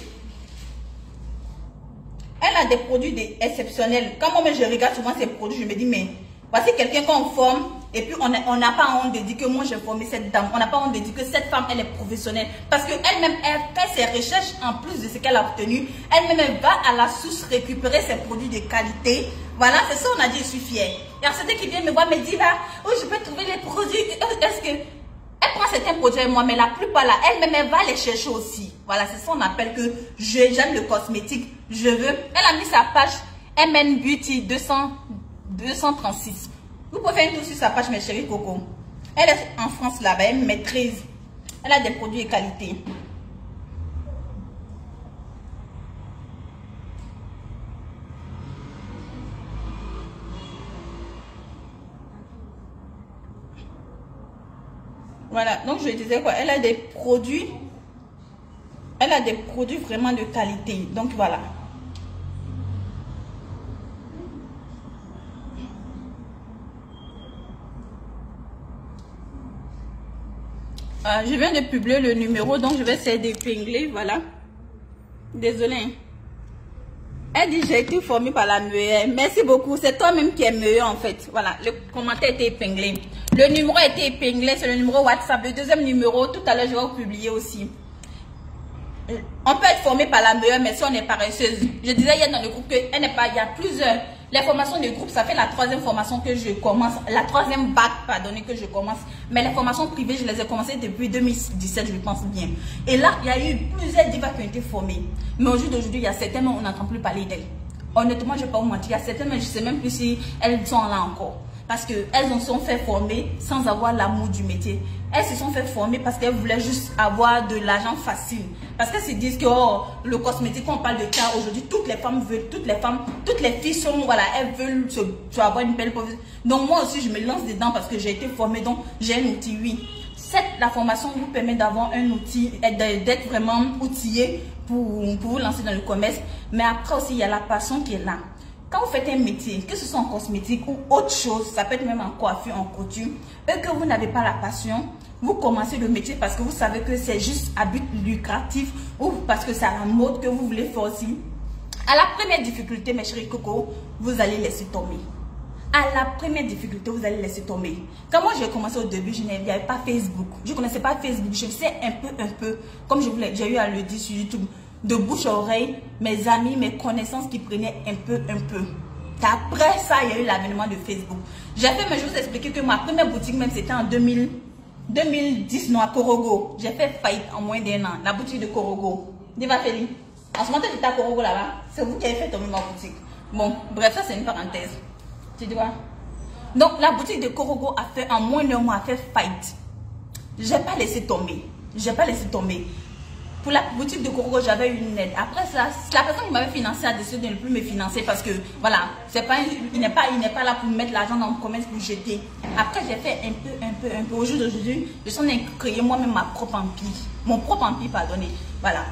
Elle a des produits exceptionnels. Quand moi je regarde souvent ces produits, je me dis, mais voici quelqu'un qu'on forme. Et puis on n'a pas honte de dire que moi j'ai formé cette dame. On n'a pas honte de dire que cette femme, elle est professionnelle. Parce qu'elle-même, elle fait ses recherches en plus de ce qu'elle a obtenu. Elle-même, elle va à la source récupérer ses produits de qualité. Voilà, c'est ça on a dit, je suis fière. Il y a certains qui viennent me voir, me dire, où je peux trouver les produits. Est-ce que... Elle prend certains produits moi, mais la plupart là, elle-même, elle va les chercher aussi. Voilà, c'est ça on appelle que j'aime le cosmétique. Je veux. Elle a mis sa page MN Beauty 236. Vous pouvez faire un tour sur sa page, mes chéris Coco. Elle est en France là-bas, elle maîtrise. Elle a des produits de qualité. Voilà, donc je disais quoi, elle a des produits vraiment de qualité. Donc voilà. Je viens de publier le numéro, donc je vais essayer d'épingler, voilà. Désolée. Elle dit, j'ai été formée par la meilleure. Merci beaucoup, c'est toi-même qui es meilleur en fait. Voilà, le commentaire a été épinglé. Le numéro a été épinglé, c'est le numéro WhatsApp. Le deuxième numéro, tout à l'heure, je vais vous publier aussi. On peut être formé par la meilleure, mais si on est paresseuse. Je disais hier dans le groupe qu'elle n'est pas, il y a plusieurs. Les formations de groupe, ça fait la troisième formation que je commence, la troisième bac, pardonnez, que je commence. Mais les formations privées, je les ai commencées depuis 2017, je pense bien. Et là, il y a eu plusieurs divas qui ont été formées. Mais au jour d'aujourd'hui, il y a certaines, on n'entend plus parler d'elles. Honnêtement, je ne vais pas vous mentir, il y a certaines, mais je ne sais même plus si elles sont là encore. Parce qu'elles se sont fait former sans avoir l'amour du métier. Elles se sont fait former parce qu'elles voulaient juste avoir de l'argent facile. Parce qu'elles se disent que oh, le cosmétique, on parle de cas aujourd'hui, toutes les femmes veulent, toutes les filles sont, voilà, elles veulent avoir une belle position. Donc moi aussi, je me lance dedans parce que j'ai été formée, donc j'ai un outil, oui. La formation vous permet d'avoir un outil, d'être vraiment outillé pour vous lancer dans le commerce. Mais après aussi, il y a la passion qui est là. Quand vous faites un métier, que ce soit en cosmétique ou autre chose, ça peut être même en coiffure, en couture, et que vous n'avez pas la passion, vous commencez le métier parce que vous savez que c'est juste à but lucratif ou parce que c'est à la mode que vous voulez faire aussi. À la première difficulté, mes chéris coco, vous allez laisser tomber. À la première difficulté, vous allez laisser tomber. Quand moi j'ai commencé au début, il n'y avait pas Facebook. Je ne connaissais pas Facebook. Je sais un peu, comme j'ai eu à le dire sur YouTube, de bouche à oreille, mes amis, mes connaissances qui prenaient un peu. Après ça, il y a eu l'avènement de Facebook. J'ai fait, mais je vous expliquer que ma première boutique, même c'était en 2010, non, à Korogo. J'ai fait faillite en moins d'1 an. La boutique de Korogo. Diva Feli. En ce moment, tu étais à Korogo là-bas. C'est vous qui avez fait tomber ma boutique. Bon, bref, ça c'est une parenthèse. Tu vois? Donc, la boutique de Korogo a fait en moins d'1 mois, a fait faillite. J'ai pas laissé tomber. Pour la boutique de Korogo, j'avais une aide. Après ça, la personne qui m'avait financé a décidé de ne plus me financer parce que, voilà, il n'est pas là pour mettre l'argent dans le commerce pour jeter. Après, j'ai fait un peu. Au jour d'aujourd'hui, je suis en train de créer moi-même ma propre empire. Mon propre empire, pardonnez. Voilà.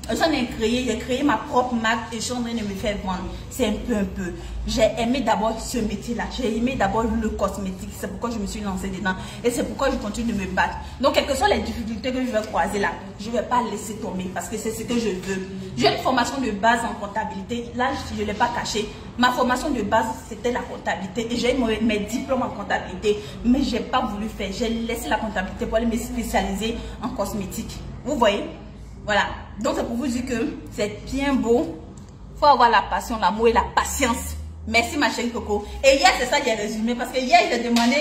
J'ai créé ma propre marque et je suis en train de me faire vendre. C'est un peu. J'ai aimé d'abord ce métier-là. J'ai aimé d'abord le cosmétique. C'est pourquoi je me suis lancée dedans. Et c'est pourquoi je continue de me battre. Donc, quelles que soient les difficultés que je vais croiser là, je ne vais pas laisser tomber parce que c'est ce que je veux. J'ai une formation de base en comptabilité. Là, je ne l'ai pas caché. Ma formation de base, c'était la comptabilité. Et j'ai eu mes diplômes en comptabilité. Mais je n'ai pas voulu faire. J'ai laissé la comptabilité pour aller me spécialiser en cosmétique. Vous voyez? Voilà, donc c'est pour vous dire que c'est bien beau. Il faut avoir la passion, l'amour et la patience. Merci ma chérie Coco. Et hier, c'est ça qui est résumé. Parce que hier, j'ai demandé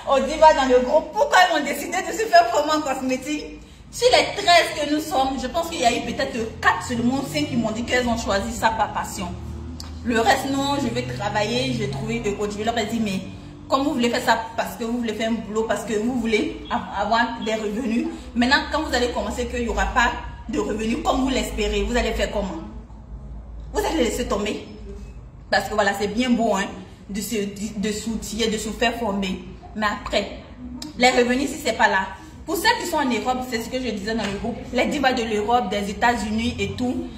aux divas dans le groupe pourquoi ils ont décidé de se faire former en cosmétique. Sur les 13 que nous sommes, je pense qu'il y a eu peut-être 4 seulement, 5 qui m'ont dit qu'elles ont choisi ça par passion. Le reste, non, je vais travailler, je vais trouver de coach. Je leur ai dit, mais comme vous voulez faire ça parce que vous voulez faire un boulot, parce que vous voulez avoir des revenus. Maintenant, quand vous allez commencer qu'il n'y aura pas de revenus comme vous l'espérez, vous allez faire comment? Vous allez laisser tomber. Parce que voilà, c'est bien beau hein, de s'outiller, de se faire former. Mais après, les revenus, si ce n'est pas là. Pour celles qui sont en Europe, c'est ce que je disais dans le groupe, les divas de l'Europe, des États-Unis et tout,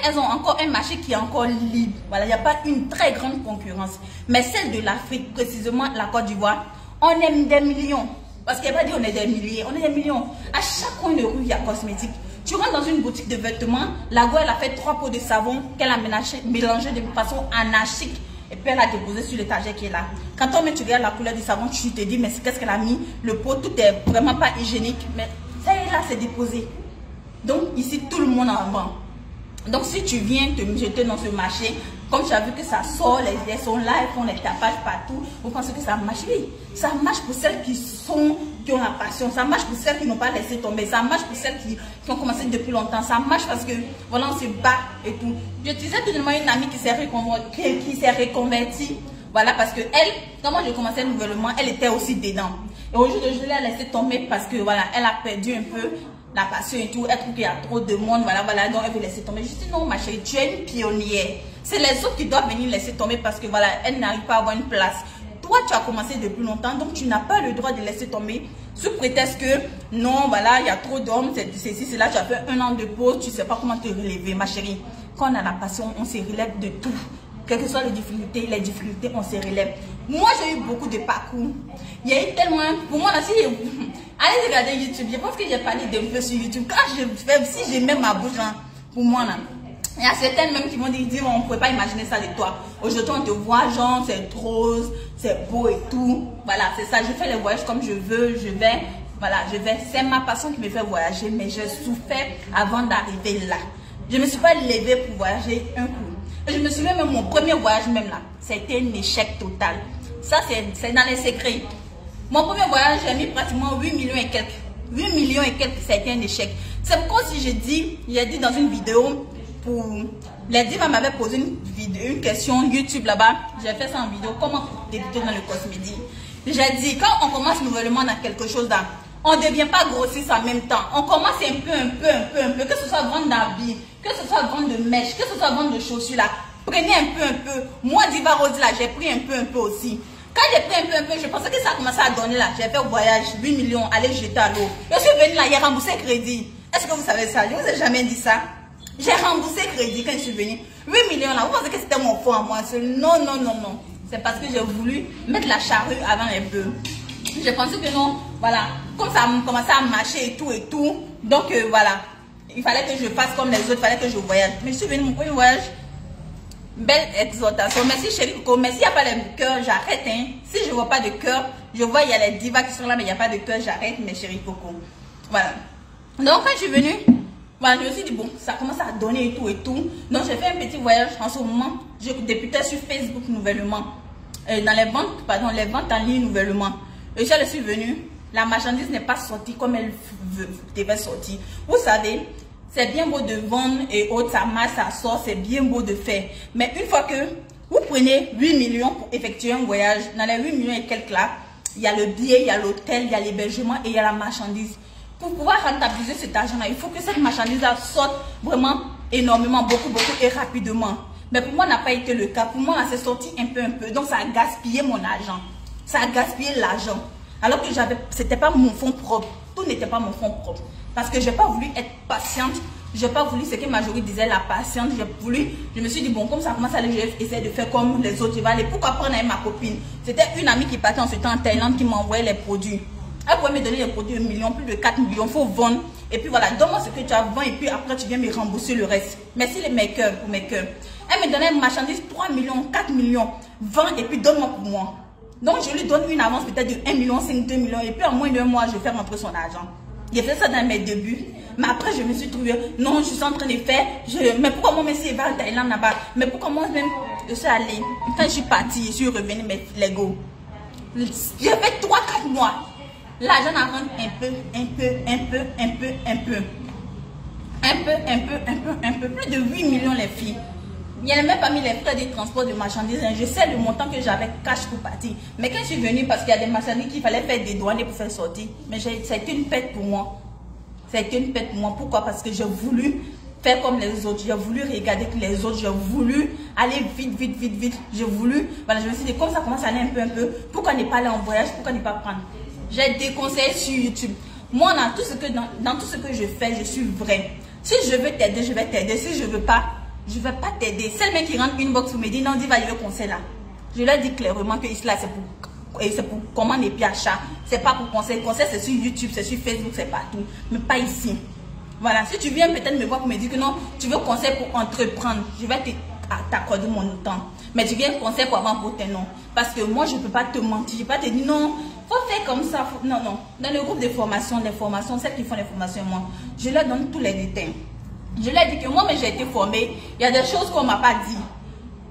elles ont encore un marché qui est encore libre. Voilà, il n'y a pas une très grande concurrence. Mais celle de l'Afrique, précisément la Côte d'Ivoire, on est des millions. Parce qu'il n'y a pas dit on est des milliers, on est des millions. À chaque coin de rue, il y a cosmétique. Tu rentres dans une boutique de vêtements, la go, elle a fait 3 pots de savon qu'elle a mélangé de façon anarchique. Et puis elle a déposé sur l'étagère qui est là. Quand tu regardes la couleur du savon, tu te dis, mais qu'est-ce qu'elle a mis? Le pot, tout est vraiment pas hygiénique. Mais ça y est là, c'est déposé. Donc ici, tout le monde en vend. Donc si tu viens te jeter dans ce marché, comme tu as vu que ça sort, les sont là, elles font les tapages partout, vous pensez que ça marche? Oui, ça marche pour celles qui ont la passion, ça marche pour celles qui n'ont pas laissé tomber, ça marche pour celles qui ont commencé depuis longtemps, ça marche parce que voilà, on se bat et tout. Je disais tout de même une amie qui s'est reconvertie, voilà, parce que elle, quand moi je commençais nouvellement, elle était aussi dedans. Et aujourd'hui, je l'ai laissé tomber parce que voilà, elle a perdu un peu la passion et tout, elle trouve qu'il y a trop de monde, voilà, donc elle veut laisser tomber. Je dis non ma chérie, tu es une pionnière. C'est les autres qui doivent venir laisser tomber parce que voilà, elle n'arrive pas à avoir une place. Toi, tu as commencé depuis longtemps, donc tu n'as pas le droit de laisser tomber sous prétexte que non, voilà, il y a trop d'hommes, c'est ceci, c'est là, tu as fait 1 an de pause, tu ne sais pas comment te relever, ma chérie. Quand on a la passion, on se relève de tout. quelles que soient les difficultés, on se relève. Moi, j'ai eu beaucoup de parcours. Il y a eu tellement... Pour moi, là, si... Allez regarder YouTube. Je pense que j'ai parlé d'un peu sur YouTube. Quand je fais... Si j'ai même ma bouche, hein, pour moi, là... Il y a certaines même qui vont dire, on ne pouvait pas imaginer ça de toi. Aujourd'hui, on te voit, genre, c'est rose, c'est beau et tout. Voilà, c'est ça. Je fais les voyages comme je veux. Je vais... Voilà, c'est ma passion qui me fait voyager, mais je souffrais avant d'arriver là. Je ne me suis pas levée pour voyager un coup. Et je me souviens même mon premier voyage même là, c'était un échec total. Ça, c'est dans les secrets. Mon premier voyage, j'ai mis pratiquement 8 millions et quelques. 8 millions et quelques, ça a été un échec. C'est pourquoi si j'ai dit dans une vidéo, pour les divas m'avaient posé une question YouTube là-bas. J'ai fait ça en vidéo, comment débuter dans le cosmétique. J'ai dit, quand on commence nouvellement dans quelque chose là, on ne devient pas grossiste en même temps. On commence un peu. Que ce soit vendre d'habits, que ce soit vendre de mèches, que ce soit vendre de chaussures là. Prenez un peu. Moi, Diva Rose là, j'ai pris un peu aussi. Quand j'ai pris un peu, je pensais que ça commençait à donner là. J'ai fait au voyage, 8 millions, allez jeter à l'eau. Je suis venue là, il a remboursé crédit. Est-ce que vous savez ça? Je ne vous ai jamais dit ça. J'ai remboursé crédit quand je suis venue. 8 millions là, vous pensez que c'était mon fonds à moi? Non. C'est parce que j'ai voulu mettre la charrue avant les bœufs. Je pensais que non, voilà, comme ça commençait à marcher et tout. Donc voilà, il fallait que je fasse comme les autres, il fallait que je voyage. Mais je suis venue, mon premier voyage, belle exhortation. Merci chérie Coco, mais s'il n'y a pas de cœur, j'arrête. Hein. Si je ne vois pas de cœur, je vois il y a les divas qui sont là, mais il n'y a pas de cœur, j'arrête mes chérie Coco. Voilà. Donc quand je suis venue, voilà, je me suis dit, bon, ça commence à donner et tout. Donc j'ai fait un petit voyage en ce moment. Je débutais sur Facebook nouvellement. Dans les ventes en ligne nouvellement. Et je suis venue, la marchandise n'est pas sortie comme elle devait sortir. Vous savez, c'est bien beau de vendre et autres, ça marche, ça sort, c'est bien beau de faire. Mais une fois que vous prenez 8 millions pour effectuer un voyage, dans les 8 millions et quelques là, il y a le billet, il y a l'hôtel, il y a l'hébergement et il y a la marchandise. Pour pouvoir rentabiliser cet argent-là, il faut que cette marchandise-là sorte vraiment énormément, beaucoup et rapidement. Mais pour moi, ça n'a pas été le cas. Pour moi, c'est sorti un peu. Donc, ça a gaspillé mon argent. Ça a gaspillé l'argent. Alors que c'était pas mon fonds propre. Tout n'était pas mon fonds propre. Parce que je n'ai pas voulu être patiente. Je n'ai pas voulu ce que Marjorie disait, la patience. Je me suis dit, bon, comme ça commence à aller, je vais essayer de faire comme les autres. Je vais aller. Pourquoi prendre avec ma copine? C'était une amie qui partait en ce temps en Thaïlande qui m'envoyait les produits. Elle pouvait me donner les produits 1 million, plus de 4 millions. Il faut vendre. Et puis voilà, donne-moi ce que tu as vendu. Et puis après, tu viens me rembourser le reste. Merci les makers pour mes cœurs. Elle me donnait une marchandise 3 millions, 4 millions. Vends et puis donne-moi pour moi. Donc, je lui donne une avance peut-être de 1 million, 5, 2 millions. Et puis, en moins d'un mois, je fais rentrer son argent. J'ai fait ça dans mes débuts. Mais après, je me suis trouvée, non, je suis en train de faire. Mais pourquoi moi, même si je vais en Thaïlande là-bas? Mais pourquoi moi, même, je suis allée. Quand je suis partie, je suis revenue, mes Lego. J'ai fait 3-4 mois. L'argent rentre un peu. Plus de 8 millions, les filles. Il n'y a même pas mis les frais de transport de marchandises. Je sais le montant que j'avais cash pour partir. Mais quand je suis venue, parce qu'il y a des marchandises qu'il fallait faire des douanes pour faire sortir. Mais ça a été une perte pour moi. Ça a été une perte pour moi. Pourquoi? Parce que j'ai voulu faire comme les autres. J'ai voulu regarder que les autres. J'ai voulu aller vite. J'ai voulu. Voilà, je me suis dit, comme ça commence à aller un peu. Pourquoi ne pas aller en voyage? Pourquoi ne pas prendre? J'ai des conseils sur YouTube. Moi, dans tout ce que je fais, je suis vraie. Si je veux t'aider, je vais t'aider. Si je ne veux pas, je ne vais pas t'aider. Celle même qui rentre une box pour me dire, non, dis, va aller au conseil là. Je leur dis clairement que ici là, c'est pour commande et puis achat. C'est pas pour conseil. Conseil, c'est sur YouTube, c'est sur Facebook, c'est partout. Mais pas ici. Voilà. Si tu viens peut-être me voir pour me dire que non, tu veux conseil pour entreprendre, je vais t'accorder mon temps. Mais tu viens conseil pour avoir pour tes noms. Parce que moi, je ne peux pas te mentir. Je ne peux pas te dire non, faut faire comme ça. Non. Dans le groupe de formation, celles qui font les formations, moi, je leur donne tous les détails. Je leur dis que moi, mais j'ai été formée. Il y a des choses qu'on ne m'a pas dit.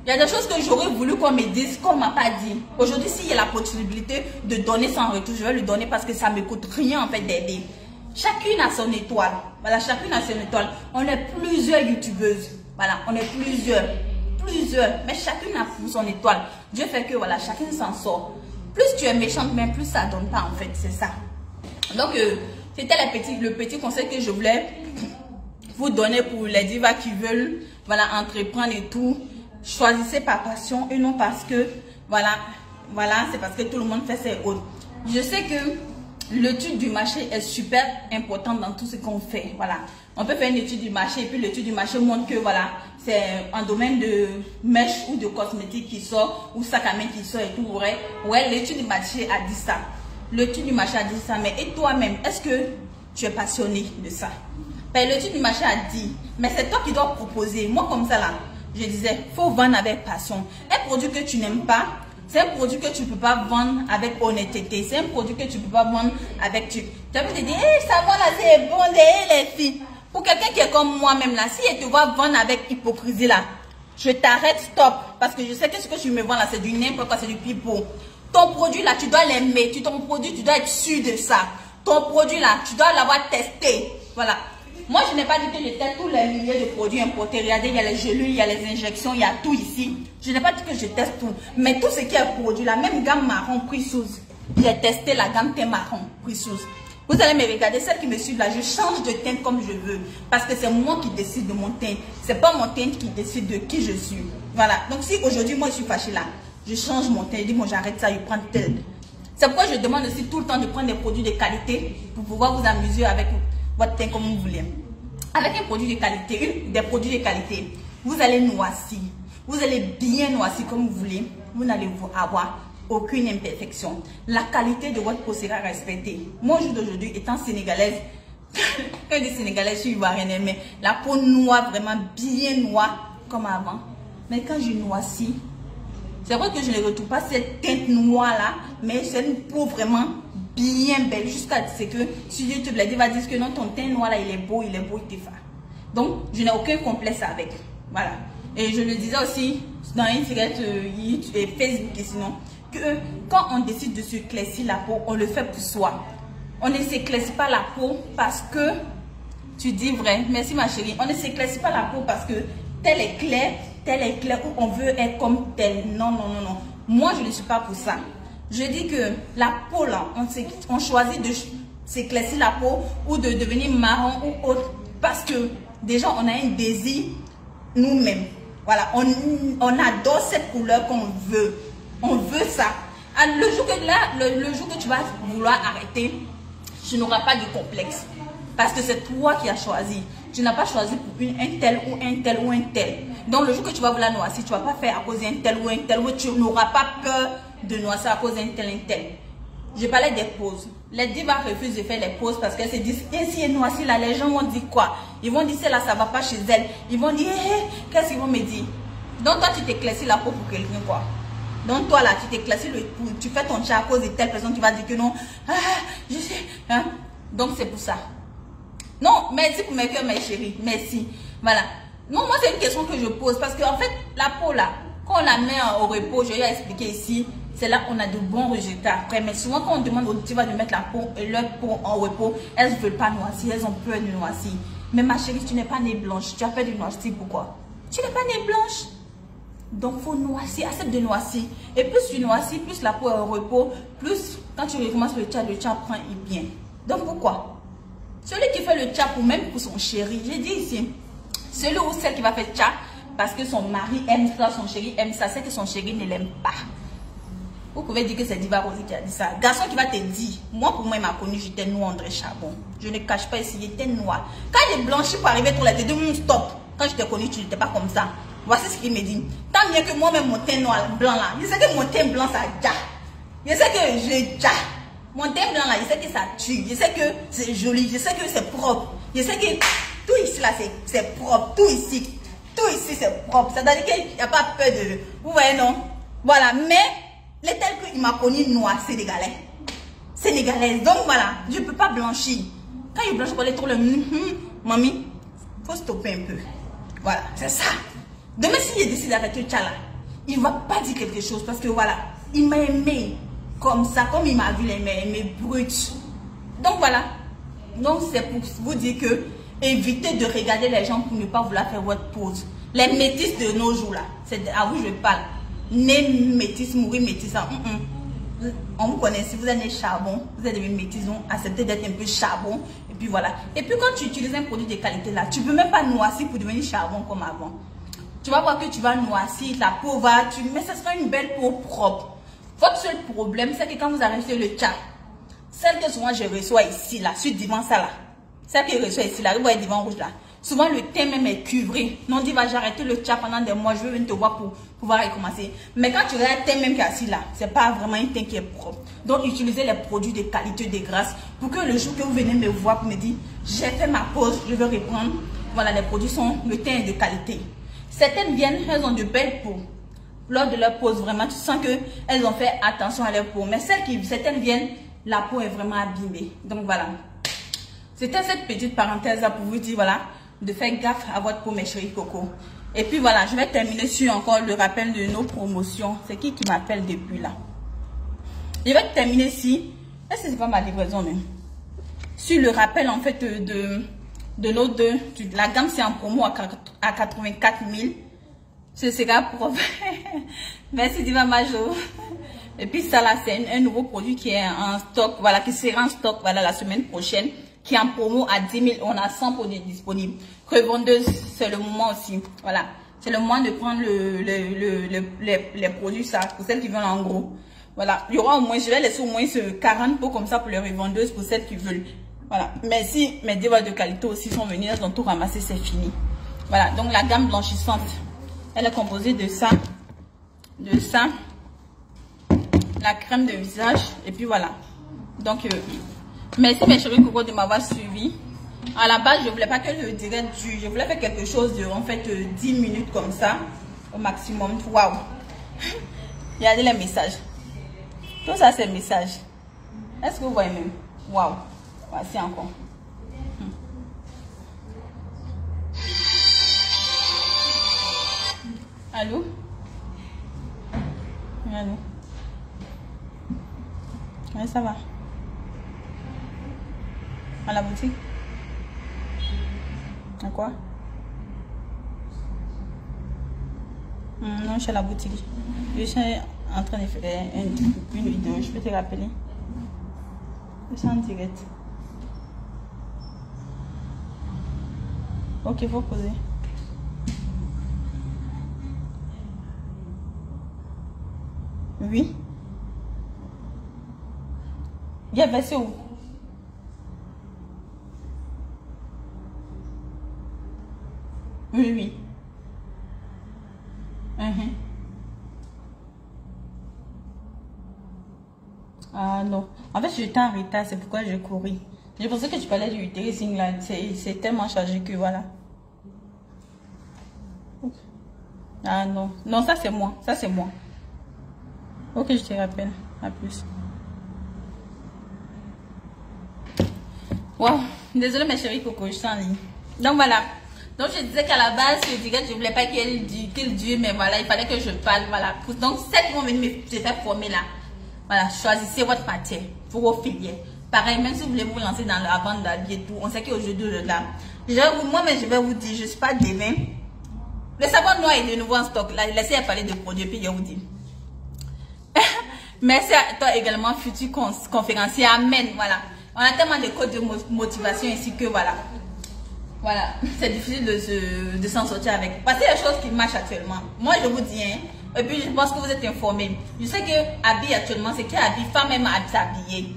Il y a des choses que j'aurais voulu qu'on me dise, qu'on ne m'a pas dit. Aujourd'hui, s'il y a la possibilité de donner sans retour, je vais lui donner parce que ça ne me coûte rien en fait d'aider. Chacune a son étoile. Voilà, chacune a son étoile. On est plusieurs youtubeuses. Voilà, on est plusieurs. Mais chacune a son étoile. Dieu fait que voilà, chacune s'en sort. Plus tu es méchante, mais plus ça ne donne pas en fait, c'est ça. Donc, c'était le petit conseil que je voulais vous donner pour les divas qui veulent voilà, entreprendre et tout. Choisissez par passion et non parce que, voilà, c'est parce que tout le monde fait ses autres. Je sais que l'étude du marché est super importante dans tout ce qu'on fait, voilà. On peut faire une étude du marché et puis l'étude du marché montre que, voilà, c'est un domaine de mèche ou de cosmétique qui sort, ou sac à main qui sort et tout, ouais, l'étude du marché a dit ça. L'étude du marché a dit ça, mais et toi-même, est-ce que tu es passionné de ça? Ben, l'étude du marché a dit, mais c'est toi qui dois proposer. Moi, comme ça là, je disais, faut vendre avec passion. Un produit que tu n'aimes pas, c'est un produit que tu ne peux pas vendre avec honnêteté. C'est un produit que tu ne peux pas vendre avec tu. Tu vas te dire, hey, ça va là, c'est bon, les filles. Pour quelqu'un qui est comme moi-même là, si elle te voit vendre avec hypocrisie là, je t'arrête, stop. Parce que je sais que ce que tu me vends là, c'est du n'importe quoi, c'est du pipeau. Ton produit là, tu dois l'aimer. Ton produit, tu dois être sûr de ça. Ton produit là, tu dois l'avoir testé. Voilà. Moi, je n'ai pas dit que je teste tous les milliers de produits importés. Regardez, il y a les gelules, il y a les injections, il y a tout ici. Je n'ai pas dit que je teste tout. Mais tout ce qui est produit, la même gamme marron prix sous. J'ai testé la gamme teint marron prix sous. Vous allez me regarder, celles qui me suivent là, je change de teint comme je veux. Parce que c'est moi qui décide de mon teint. C'est pas mon teint qui décide de qui je suis. Voilà. Donc si aujourd'hui, moi, je suis fâchée là, je change mon teint. Je dis, bon, j'arrête ça, je prends tel. C'est pourquoi je demande aussi tout le temps de prendre des produits de qualité pour pouvoir vous amuser avec votre teint comme vous voulez. Avec un produit de qualité, des produits de qualité, vous allez noircir. Vous allez bien noircir comme vous voulez. Vous n'allez avoir aucune imperfection. La qualité de votre peau sera respectée. Moi, au jour d'aujourd'hui, étant sénégalaise, quand je dis sénégalaise, je suis ivoirienne, mais la peau noire, vraiment bien noire, comme avant. Mais quand je noircis, c'est vrai que je ne retrouve pas cette teinte noire là, mais c'est une peau vraiment bien belle. Jusqu'à ce que sur YouTube, les gens va dire que non, ton teint noir là, il est beau, il te fait. Donc, je n'ai aucun complexe avec. Voilà. Et je le disais aussi dans une direct YouTube et Facebook et sinon, que quand on décide de s'éclaircir la peau, on le fait pour soi. On ne s'éclaircit pas la peau parce que, tu dis vrai, merci ma chérie, on ne s'éclaircit pas la peau parce que tel est clair, ou on veut être comme tel. Non, non, non, non. Moi, je ne suis pas pour ça. Je dis que la peau là, on choisit de s'éclaircir la peau ou de devenir marron ou autre parce que déjà on a un désir nous-mêmes. Voilà, on adore cette couleur qu'on veut. On veut ça. Alors, le jour que tu vas vouloir arrêter, tu n'auras pas de complexe. Parce que c'est toi qui as choisi. Tu n'as pas choisi pour un tel ou un tel ou un tel. Donc le jour que tu vas vouloir noircir, tu ne vas pas faire à cause d'un tel ou un tel. Ou tu n'auras pas peur de noircir à cause d'un tel ou un tel. Je parlais des poses. Les divas refusent de faire les poses parce qu'elles se disent, et si elle noircit là, les gens vont dire quoi? Ils vont dire, celle-là, ça ne va pas chez elle. Ils vont dire, qu'est-ce qu'ils vont me dire? Donc toi, tu t'éclaircis la peau pour quelqu'un, quoi. Donc toi, là, tu t'éclaircis tu fais ton chat à cause de telle personne, tu vas dire que non. Ah, je sais. Hein? Donc c'est pour ça. Non, merci pour mes cœurs, mes chéris. Merci. Voilà. Non, moi, c'est une question que je pose parce qu'en fait, la peau, là, quand on la met au repos, je vais expliquer ici, c'est là qu'on a de bons résultats après. Mais souvent, quand on demande aux divas de mettre leur peau en repos, elles ne veulent pas noircir, elles ont peur de noircir. Mais ma chérie, tu n'es pas née blanche. Tu as peur de noircir, pourquoi? Tu n'es pas née blanche. Donc, il faut noircir, accepte de noircir. Et plus tu noircis, plus la peau est au repos, plus quand tu recommences le chat prend bien. Donc, pourquoi? Celui qui fait le chat même pour son chéri, j'ai dit ici, celui ou celle qui va faire chat parce que son mari aime ça, son chéri aime ça, c'est que son chéri ne l'aime pas. Vous pouvez dire que c'est Diva Rosie qui a dit ça. Garçon qui va te dire, moi pour moi il m'a connu, j'étais noir André Charbon. Je ne cache pas ici, j'étais noir. Quand il est blanchi pour arriver pour la tête, stop. Quand je t'ai connu, tu n'étais pas comme ça. Voici ce qu'il me dit. Tant mieux que moi-même mon teint noir, blanc là. Je sais que mon teint blanc ça ja. Je sais que je ja. Mon teint blanc là, je sais que ça tue. Je sais que c'est joli. Je sais que c'est propre. Je sais que tout ici là c'est propre. Tout ici c'est propre. C'est-à-dire qu'il n'y a pas peur de... Vous voyez non? Voilà. Mais les tels qu'il m'a connu noir, sénégalais. Sénégalaise. Donc voilà, je ne peux pas blanchir. Quand il blanchit, il faut trop le... Mamie, il faut stopper un peu. Voilà, c'est ça. Demain, s'il décide d'arrêter le chat là, il ne va pas dire quelque chose parce que voilà, il m'a aimé comme ça, comme il m'a vu, il m'a aimé brut. Donc voilà. Donc c'est pour vous dire que évitez de regarder les gens pour ne pas vouloir faire votre pause. Les métisses de nos jours là, c'est à vous je parle. Né métisse, mourir métisse. On vous connaît, si vous êtes né charbon, vous êtes devenu métisse, donc acceptez d'être un peu charbon. Et puis voilà. Et puis quand tu utilises un produit de qualité là, tu ne peux même pas noircir pour devenir charbon comme avant. Tu vas voir que tu vas noircir, la peau va, mais ça sera une belle peau propre. Votre seul problème, c'est que quand vous arrivez sur le chat, celle que souvent je reçois ici, là, sur le divan, ça là, celle que je reçois ici, là, vous voyez le divan rouge là, Souvent, le teint même est cuivré. Non, on dit, va, j'ai arrêté le chat pendant des mois, je veux venir te voir pour pouvoir recommencer. Mais quand tu regardes le teint même qui est assis là, c'est pas vraiment un teint qui est propre. Donc, utilisez les produits de qualité, de grâce, pour que le jour que vous venez me voir, pour me dire, j'ai fait ma pause, je veux reprendre. Voilà, les produits sont, le teint est de qualité. Certaines viennent, elles ont de belles peaux. Lors de leur pause, vraiment, tu sens qu'elles ont fait attention à leur peau. Mais certaines viennent, la peau est vraiment abîmée. Donc, voilà. C'était cette petite parenthèse là pour vous dire, voilà, de faire gaffe à votre peau, mes chéris coco. Et puis voilà, je vais terminer sur encore le rappel de nos promotions. C'est qui m'appelle depuis là? Je vais terminer ici. Est-ce que c'est pas ma livraison même? Sur le rappel en fait de nos deux. La gamme c'est en promo à 84 000. Ce sera pour... Merci Diva Majo. Et puis ça là, c'est un nouveau produit qui est en stock. Voilà, qui sera en stock voilà, la semaine prochaine. Qui est en promo à 10 000, on a 100 produits disponibles. Revendeuse, c'est le moment aussi. Voilà, c'est le moment de prendre les produits ça, pour celles qui veulent en gros. Voilà, il y aura au moins, je vais laisser au moins 40 pots comme ça pour les revendeuses, pour celles qui veulent. Voilà, mais si mes divas de qualité aussi sont venues, elles ont tout ramassé, c'est fini. Voilà, donc la gamme blanchissante, elle est composée de ça, la crème de visage, et puis voilà. Donc, merci mes chéris coco de m'avoir suivi. À la base, je voulais pas que le direct dure. Je voulais faire quelque chose de en fait 10 minutes comme ça au maximum. Waouh! Regardez les messages. Tout ça c'est message. Est-ce que vous voyez même? Waouh! Voici encore. Allô? Allô? Ouais, ça va. À la boutique? À quoi? Non, je suis à la boutique. Je suis en train de faire une vidéo. Je peux te rappeler? Je suis en direct. Ok, faut poser. Oui. Il y a versé où? Oui, oui. Ah non. En fait, j'étais en retard, c'est pourquoi j'ai couru. Je pensais que tu parlais du dressing là. C'est tellement chargé que voilà. Ah non. Non, ça c'est moi. Ça c'est moi. Ok, je te rappelle. À plus. Wow. Désolée mes chéris coco, je suis en ligne. Donc voilà. Donc je disais qu'à la base, je dirais que je voulais pas qu'il dure, mais voilà, il fallait que je parle. Voilà. Donc celles qui vont venir me faire former là. Voilà, choisissez votre matière pour vos filières. Pareil, même si vous voulez vous lancer dans la vente d'habits et tout, on sait qu'aujourd'hui, là, moi-même, je vais vous dire, je ne suis pas devin. Le savon noir est de nouveau en stock. Là, laissez parler de produits, puis je vous dis. Merci à toi également, futur conférencier. Amen. Voilà. On a tellement de codes de motivation ici que voilà. Voilà. C'est difficile de s'en sortir avec. Parce qu'il y a des choses qui marchent actuellement. Moi, je vous dis, hein. Et puis, je pense que vous êtes informés. Je sais que habiller actuellement, c'est qui habille. Femme aime s'habiller.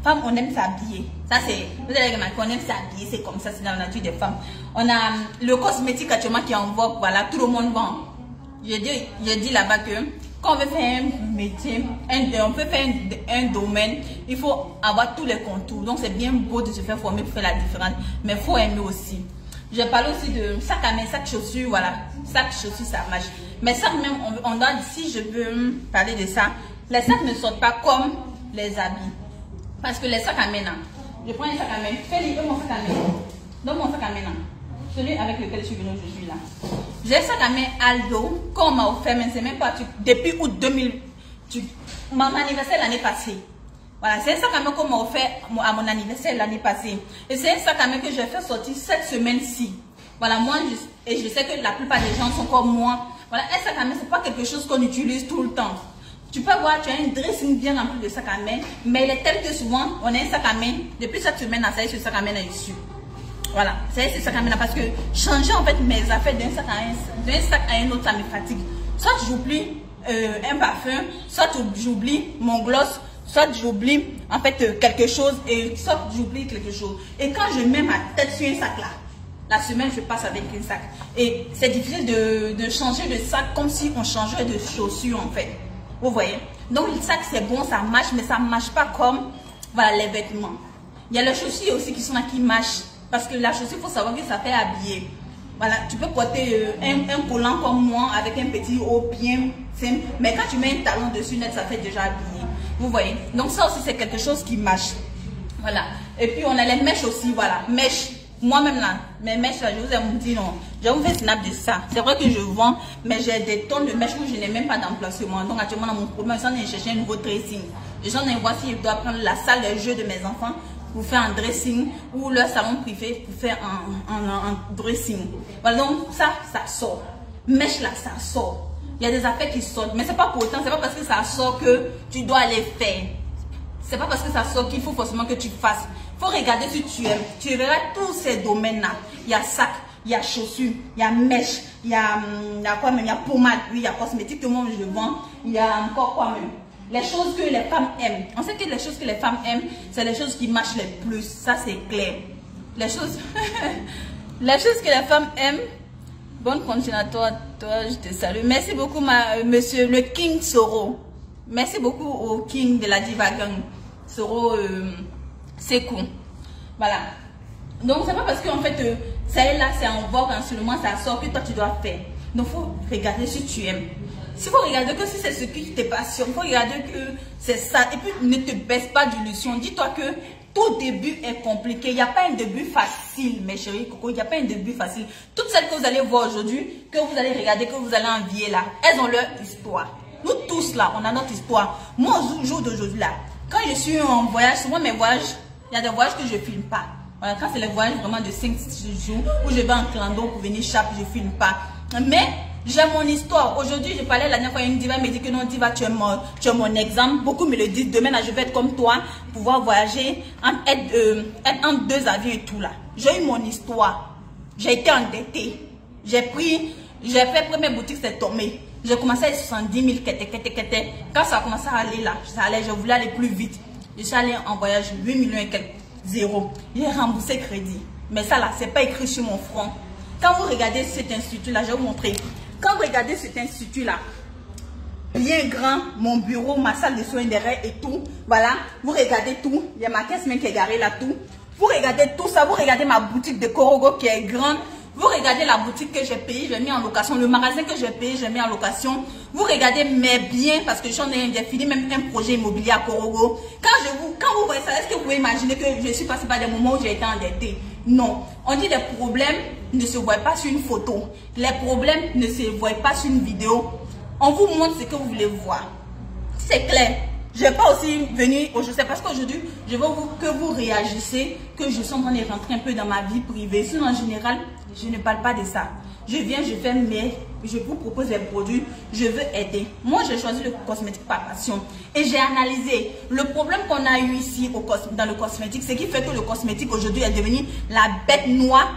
Femme, on aime s'habiller. Ça, c'est. Vous allez remarquer qu'on aime s'habiller. C'est comme ça, c'est dans la nature des femmes. On a le cosmétique actuellement qui est en vogue. Voilà, tout le monde vend. Je dis là-bas que quand on veut faire un métier, on peut faire un domaine, il faut avoir tous les contours. Donc, c'est bien beau de se faire former pour faire la différence. Mais il faut aimer aussi. Je parle aussi de sac à main, sac chaussures, voilà. Sac chaussures, ça marche. Mais ça même, on doit, si je veux parler de ça, les sacs ne sortent pas comme les habits. Parce que les sacs à main, là, je prends un sac à main. Fais-le, donne mon sac à main. Donne mon sac à main, là. Celui avec lequel je suis venue aujourd'hui, là. J'ai un sac à main Aldo, qu'on m'a offert, mais c'est même pas, depuis août 2000, mon anniversaire l'année passée. Voilà, c'est un sac à main qu'on m'a offert à mon anniversaire l'année passée. Et c'est un sac à main que j'ai fait sortir cette semaine-ci. Voilà, moi, et je sais que la plupart des gens sont comme moi. Voilà, un sac à main, c'est pas quelque chose qu'on utilise tout le temps. Tu peux voir, tu as un dressing bien rempli de sac à main, mais il est tel que souvent, on a un sac à main, depuis cette semaine, ça y est, ce sac à main est issu. Voilà, ça y est, ce sac à main là, parce que changer en fait mes affaires d'un sac à un autre, ça me fatigue. Soit j'oublie un parfum, soit j'oublie mon gloss, soit j'oublie en fait quelque chose, et soit j'oublie quelque chose. Et quand je mets ma tête sur un sac là, La semaine, je passe avec un sac. Et c'est difficile de changer de sac comme si on changeait de chaussures en fait. Vous voyez? Donc le sac c'est bon, ça marche, mais ça ne marche pas comme voilà, les vêtements. Il y a les chaussures aussi qui sont là qui marchent. Parce que la chaussure, il faut savoir que ça fait habiller. Voilà, tu peux porter un collant comme moi avec un petit haut bien simple. Mais quand tu mets un talon dessus net, ça fait déjà habiller. Vous voyez? Donc ça aussi c'est quelque chose qui marche. Voilà. Et puis on a les mèches aussi, voilà. Mèches. Moi-même là, mes mèches là, je vous ai dit non. Je vous fais snap de ça. C'est vrai que je vends, mais j'ai des tonnes de mèches où je n'ai même pas d'emplacement. Donc actuellement dans mon problème, j'en ai cherché un nouveau dressing. J'en ai voir si je dois prendre la salle de jeu de mes enfants pour faire un dressing ou leur salon privé pour faire un dressing. Voilà, donc ça sort. Mèche là, ça sort. Il y a des affaires qui sortent, mais c'est pas pour autant, c'est pas parce que ça sort que tu dois aller faire. C'est pas parce que ça sort qu'il faut forcément que tu fasses. Il faut regarder si tu aimes. Tu verras tous ces domaines-là. Il y a sac, il y a chaussures, il y a mèche, il y a quoi même, il y a pommade, oui, il y a cosmétique, tout le monde je vends. Il y a encore quoi même. Les choses que les femmes aiment. On sait que les choses que les femmes aiment, c'est les choses qui marchent les plus. Ça, c'est clair. Les choses, les choses que les femmes aiment. Bonne continuation, toi, je te salue. Merci beaucoup, monsieur le King Soro. Merci beaucoup au King de la Diva Gang. Soro Sekou. Voilà. Donc, c'est pas parce qu'en fait, ça est là, c'est en vogue, en ce moment, ça sort que toi, tu dois faire. Donc, il faut regarder si tu aimes. S'il faut regarder que si c'est ce qui te passionne, il faut regarder que c'est ça. Et puis, ne te baisse pas d'illusion. Dis-toi que tout début est compliqué. Il n'y a pas un début facile, mes chéris coco. Il n'y a pas un début facile. Toutes celles que vous allez voir aujourd'hui, que vous allez regarder, que vous allez envier là, elles ont leur histoire. Nous tous là, on a notre histoire. Moi, au jour d'aujourd'hui là, quand je suis en voyage, souvent mes voyages, il y a des voyages que je ne filme pas. Voilà, quand c'est les voyages vraiment de 5 jours où je vais en clando pour venir chaper, je ne filme pas. Mais j'ai mon histoire. Aujourd'hui, je parlais la dernière fois, une diva me dit que non, diva, tu es mon exemple. Beaucoup me le disent. Demain, là, je vais être comme toi, pouvoir voyager, être entre deux avions et tout là. J'ai eu mon histoire. J'ai été endettée. J'ai fait première boutique, c'est tombé. J'ai commencé à 70 000 Quand ça a commencé à aller là, je voulais aller plus vite. Je suis allée en voyage 8 millions et quelques, zéro. J'ai remboursé crédit. Mais ça là, c'est pas écrit sur mon front. Quand vous regardez cet institut là, je vais vous montrer. Quand vous regardez cet institut là, bien grand, mon bureau, ma salle de soins derrière et tout, voilà, vous regardez tout. Il y a ma caisse même qui est garée là, tout. Vous regardez tout ça, vous regardez ma boutique de Korogo qui est grande. Vous regardez la boutique que j'ai payée, j'ai mis en location. Le magasin que j'ai payé, j'ai mis en location. Vous regardez mes biens, parce que j'ai fini même un projet immobilier à Korogo. Quand vous voyez ça, est-ce que vous pouvez imaginer que je suis passée par des moments où j'ai été endettée? Non. On dit les problèmes ne se voient pas sur une photo. Les problèmes ne se voient pas sur une vidéo. On vous montre ce que vous voulez voir. C'est clair. Je n'ai pas aussi venu aujourd'hui, c'est parce qu'aujourd'hui, je veux que vous réagissez, que je suis en train de rentrer un peu dans ma vie privée. Sinon, en général, je ne parle pas de ça. Je viens, je fais je vous propose des produits, je veux aider. Moi, j'ai choisi le cosmétique par passion. Et j'ai analysé le problème qu'on a eu ici dans le cosmétique, c'est qui fait que le cosmétique aujourd'hui est devenu la bête noire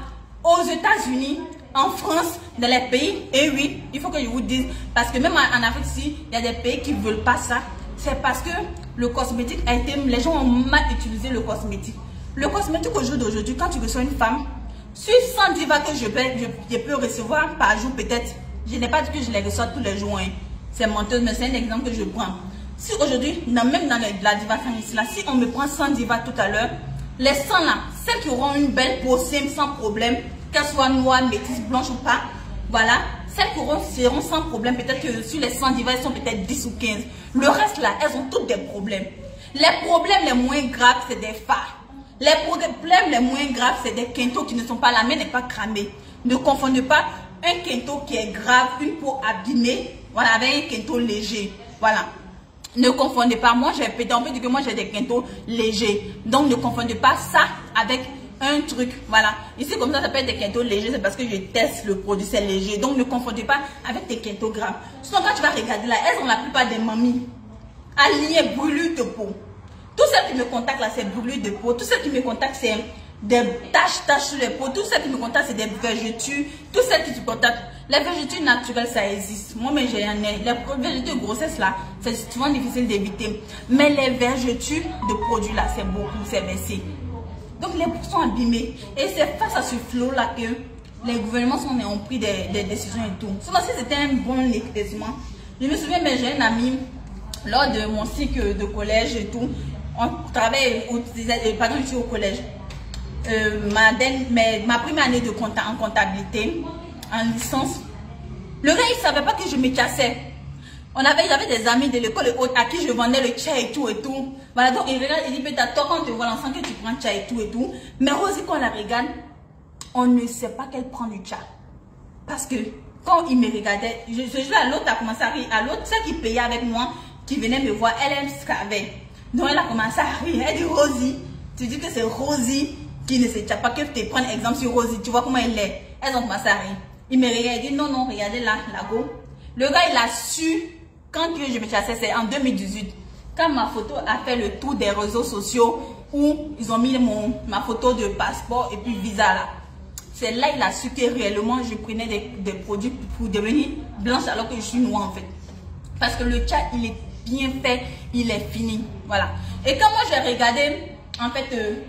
aux États-Unis, en France, dans les pays. Et oui, il faut que je vous dise, parce que même en Afrique ici, il y a des pays qui ne veulent pas ça. C'est parce que le cosmétique a été... Les gens ont mal utilisé le cosmétique. Le cosmétique au jour d'aujourd'hui, quand tu reçois une femme, sur 100 divas que je peux recevoir par jour peut-être, je n'ai pas dit que je les reçois tous les jours. Hein. C'est menteuse, mais c'est un exemple que je prends. Si aujourd'hui, même dans la diva ici, là, si on me prend 100 divas tout à l'heure, les 100 là, celles qui auront une belle peau simple, sans problème, qu'elles soient noires, métisses, blanches ou pas, voilà, celles qui seront sans problème, peut-être que sur les 100 divas, elles sont peut-être 10 ou 15. Le reste là, elles ont toutes des problèmes. Les problèmes les moins graves, c'est des phares. Les problèmes les moins graves, c'est des quintos qui ne sont pas, la main n'est pas cramée. Ne confondez pas un quinto qui est grave, une peau abîmée, voilà, avec un quinto léger. Voilà. Ne confondez pas. Moi, on peut dire que moi, j'ai des quintos légers. Donc, ne confondez pas ça avec un truc. Voilà. Ici, comme ça peut être des quintos légers, c'est parce que je teste le produit, c'est léger. Donc, ne confondez pas avec des quintos graves. Sinon, quand tu vas regarder là, elles ont la plupart des mamies alignées, brûlures de peau. Tous ceux qui me contactent là, c'est brûlures de peau. Tous ceux qui me contactent, c'est des taches sur les peaux. Tous ceux qui me contactent, c'est des vergetures. Tous ceux qui me contactent, les vergetures naturelles, ça existe. Moi, mais j'ai un ai. Les vergetures de grossesse là, c'est souvent difficile d'éviter. Mais les vergetures de produits là, c'est beaucoup, c'est baissé. Donc les peaux sont abîmées. Et c'est face à ce flot-là que les gouvernements ont pris des décisions et tout. Sinon, si c'était un bon éclaircissement, je me souviens, mais j'ai un ami, lors de mon cycle de collège et tout, on travaille, pardon, je suis au collège. Ma première année en comptabilité, en licence, le gars, il ne savait pas que je me cassais. J'avais des amis de l'école à qui je vendais le tcha et tout. Voilà, donc il regarde, il dit, peut-être toi, quand on te voit l'ensemble que tu prends tcha et tout. Mais Rosie, quand on la regarde, on ne sait pas qu'elle prend du tcha. Parce que quand il me regardait, je jouais à l'autre, a commencé à rire. À l'autre, celle qui payait avec moi, qui venait me voir, elle savait. Donc elle a commencé à rire. Elle dit, Rosie, tu dis que c'est Rosie qui ne se tcha pas, que tu prends exemple sur Rosie. Tu vois comment elle est. Elles ont commencé à rire. Il me regarde, il dit, non, regardez là, la go. Le gars, il a su, quand je me chassais, c'est en 2018. Quand ma photo a fait le tour des réseaux sociaux, où ils ont mis ma photo de passeport et puis visa là. C'est là il a su que réellement je prenais des produits pour devenir blanche alors que je suis noire en fait. Parce que le tcha il est bien fait, il est fini. Voilà. Et quand moi j'ai regardé en fait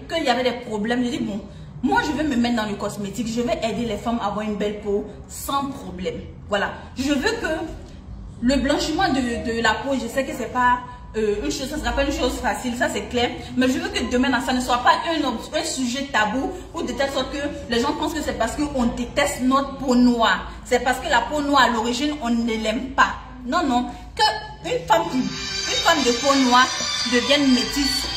qu'il y avait des problèmes, je dis bon, moi je vais me mettre dans le cosmétique, je vais aider les femmes à avoir une belle peau sans problème. Voilà. Je veux que le blanchiment de la peau, je sais que c'est pas une chose, ça ne sera pas une chose facile, ça c'est clair. Mais je veux que demain, ça ne soit pas un sujet tabou ou de telle sorte que les gens pensent que c'est parce qu'on déteste notre peau noire. C'est parce que la peau noire à l'origine, on ne l'aime pas. Non, non. Que une femme de peau noire devienne métisse.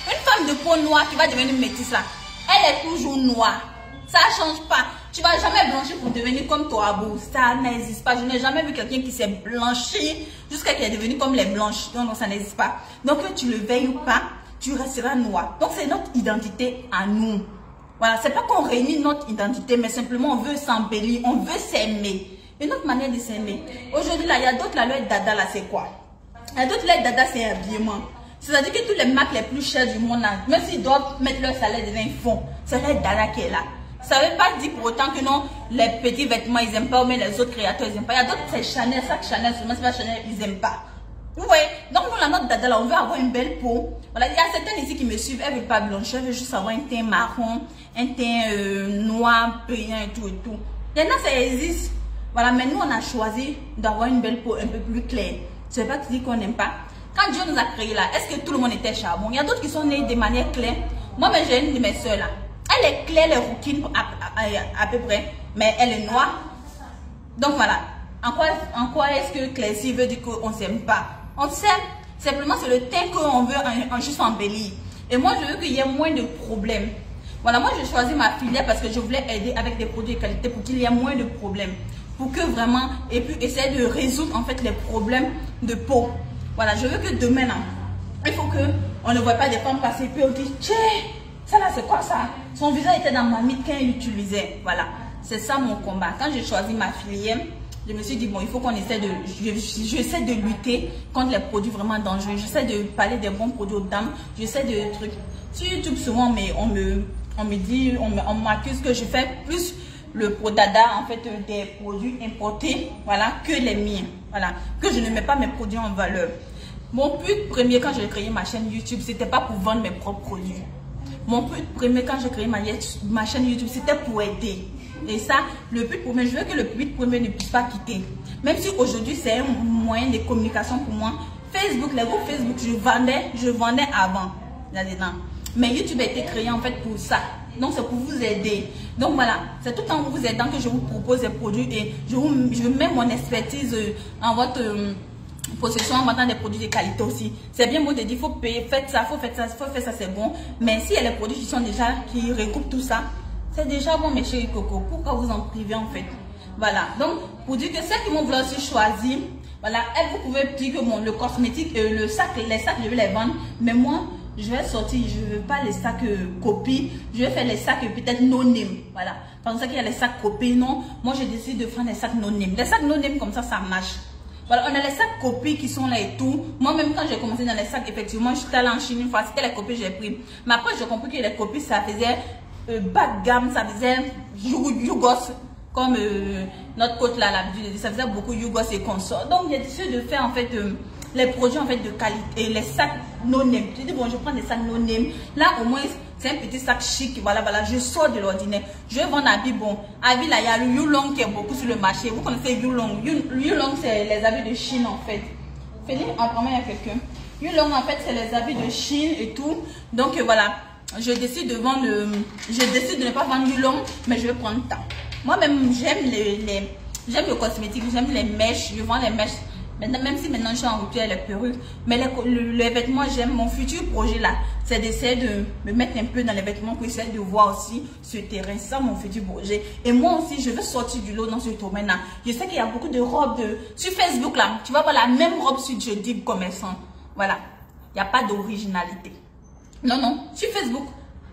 Une femme de peau noire qui va devenir métisse là, elle est toujours noire. Ça ne change pas. Tu ne vas jamais blanchir pour devenir comme Toabou. Ça n'existe pas. Je n'ai jamais vu quelqu'un qui s'est blanchi jusqu'à qu'il est devenu comme les blanches. Donc, ça n'existe pas. Donc, que tu le veilles ou pas, tu resteras noir. Donc, c'est notre identité à nous. Voilà. C'est pas qu'on réunit notre identité, mais simplement on veut s'embellir, on veut s'aimer. Une autre manière de s'aimer. Aujourd'hui, là, il y a d'autres, là, leur dada, là, c'est quoi? Il y a d'autres, leur dada, c'est habillement. C'est-à-dire que tous les marques les plus chères du monde, là, même s'ils doivent mettre leur salaire devant un fond, c'est leur dada qui est là. Ça ne veut pas dire pour autant que non, les petits vêtements, ils n'aiment pas, mais les autres créateurs, ils n'aiment pas. Il y a d'autres, c'est Chanel, ça Chanel, seulement c'est pas Chanel, ils n'aiment pas. Vous voyez? Donc, nous, la note dada, là, on veut avoir une belle peau. Voilà, il y a certaines ici qui me suivent, elles ne veulent pas blanchir, elles veulent juste avoir un teint marron, un teint noir, brillant et tout et tout. Il y en a, ça existe. Voilà, mais nous, on a choisi d'avoir une belle peau un peu plus claire. Je ne sais pas te dire qu'on n'aime pas. Quand Dieu nous a créés là, est-ce que tout le monde était charbon? Il y a d'autres qui sont nés de manière claire. Moi, j'ai une de mes soeurs là. Elle est claire, les rouquines à peu près, mais elle est noire. Donc voilà. En quoi est-ce que Clécy veut dire qu'on ne s'aime pas? On s'aime. Simplement, c'est le teint qu'on veut juste embellir. Et moi, je veux qu'il y ait moins de problèmes. Voilà, moi, j'ai choisi ma filière parce que je voulais aider avec des produits de qualité pour qu'il y ait moins de problèmes. Pour que vraiment, et puis essayer de résoudre en fait les problèmes de peau. Voilà, je veux que demain, là, il faut qu'on ne voit pas des femmes passer et puis on dit, tchè, ça là, c'est quoi ça? Son visage était dans ma mythe quand il l'utilisait. Voilà, c'est ça mon combat. Quand j'ai choisi ma filière, je me suis dit, bon, il faut qu'on essaie de... J'essaie de lutter contre les produits vraiment dangereux. J'essaie de parler des bons produits aux dames. J'essaie de trucs. Sur YouTube, souvent, on m'accuse que je fais plus le dada, en fait, des produits importés, voilà, que les miens. Voilà, que je ne mets pas mes produits en valeur. Mon but premier, quand j'ai créé ma chaîne YouTube, c'était pas pour vendre mes propres produits. Mon but premier, quand j'ai créé ma chaîne YouTube, c'était pour aider. Et ça, le but premier, je veux que le but premier ne puisse pas quitter. Même si aujourd'hui, c'est un moyen de communication pour moi. Facebook, les groupes Facebook, je vendais avant, là-dedans. Mais YouTube a été créé en fait pour ça. Donc, c'est pour vous aider. Donc, voilà, c'est tout en vous aidant que je vous propose des produits et je mets mon expertise en votre possession en vendant des produits de qualité aussi. C'est bien beau de dire, il faut payer, faites ça, faut faire ça, c'est bon. Mais s'il y a les produits qui recoupent tout ça, c'est déjà bon, mes chéris coco. Pourquoi vous en privez en fait? Voilà. Donc, pour dire que celles qui m'ont aussi choisi, voilà, elles, vous pouvez dire que bon, le cosmétique, les sacs, je vais les vendre. Mais moi, je vais sortir, je ne veux pas les sacs copies. Je vais faire les sacs peut-être no-name. Voilà. Parce qu'il y a les sacs copies, non. Moi, j'ai décidé de prendre les sacs no-name. Les sacs no-name, comme ça marche. Voilà, on a les sacs copies qui sont là et tout. Moi-même, quand j'ai commencé dans les sacs, effectivement, j'étais allée en Chine une fois. C'était les copies que j'ai pris. Mais après, j'ai compris que les copies, ça faisait bas de gamme, ça faisait Yougos, comme notre côte là, l'habitude, ça faisait beaucoup Yougos et consorts. Donc, j'ai décidé de faire en fait les produits en fait de qualité, les sacs no-name. J'ai dit bon, je prends des sacs no-name. Là, au moins, C'est un petit sac chic, voilà, je sors de l'ordinaire. Je vais vendre habits bon. Habits là, il y a le Yulong qui est beaucoup sur le marché. Vous connaissez Yulong. Yulong, c'est les habits de Chine en fait. Félix, apparemment, il y a quelqu'un. Yulong, en fait, c'est les habits de Chine et tout. Donc voilà, je décide de vendre, je décide de ne pas vendre Yulong, mais je vais prendre temps. Moi-même, j'aime j'aime le cosmétique, j'aime les mèches, je vends les mèches. Maintenant, même si maintenant je suis en rupture, les perruques, mais les vêtements, j'aime. Mon futur projet là, c'est d'essayer de me mettre un peu dans les vêtements pour essayer de voir aussi ce terrain. C'est ça mon futur projet. Et moi aussi, je veux sortir du lot dans ce domaine là. Je sais qu'il y a beaucoup de robes sur Facebook là. Tu vas voir la même robe sur Jeudi commerçant. Voilà. Il n'y a pas d'originalité. Non, non. Sur Facebook,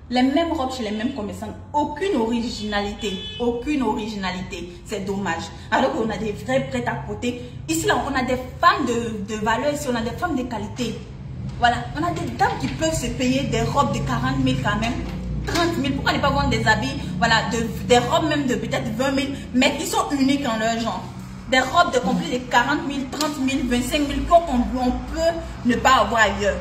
les mêmes robes chez les mêmes commerçants. Aucune originalité. Aucune originalité. C'est dommage. Alors qu'on a des vrais prêts à côté. Ici, là, on a des femmes de valeur. Ici, on a des femmes de qualité. Voilà. On a des dames qui peuvent se payer des robes de 40 000 quand même. 30 000. Pourquoi ne pas vendre des habits? Voilà. Des robes même de peut-être 20 000. Mais qui sont uniques en leur genre. Des robes de complet de 40 000, 30 000, 25 000 qu'on peut ne pas avoir ailleurs.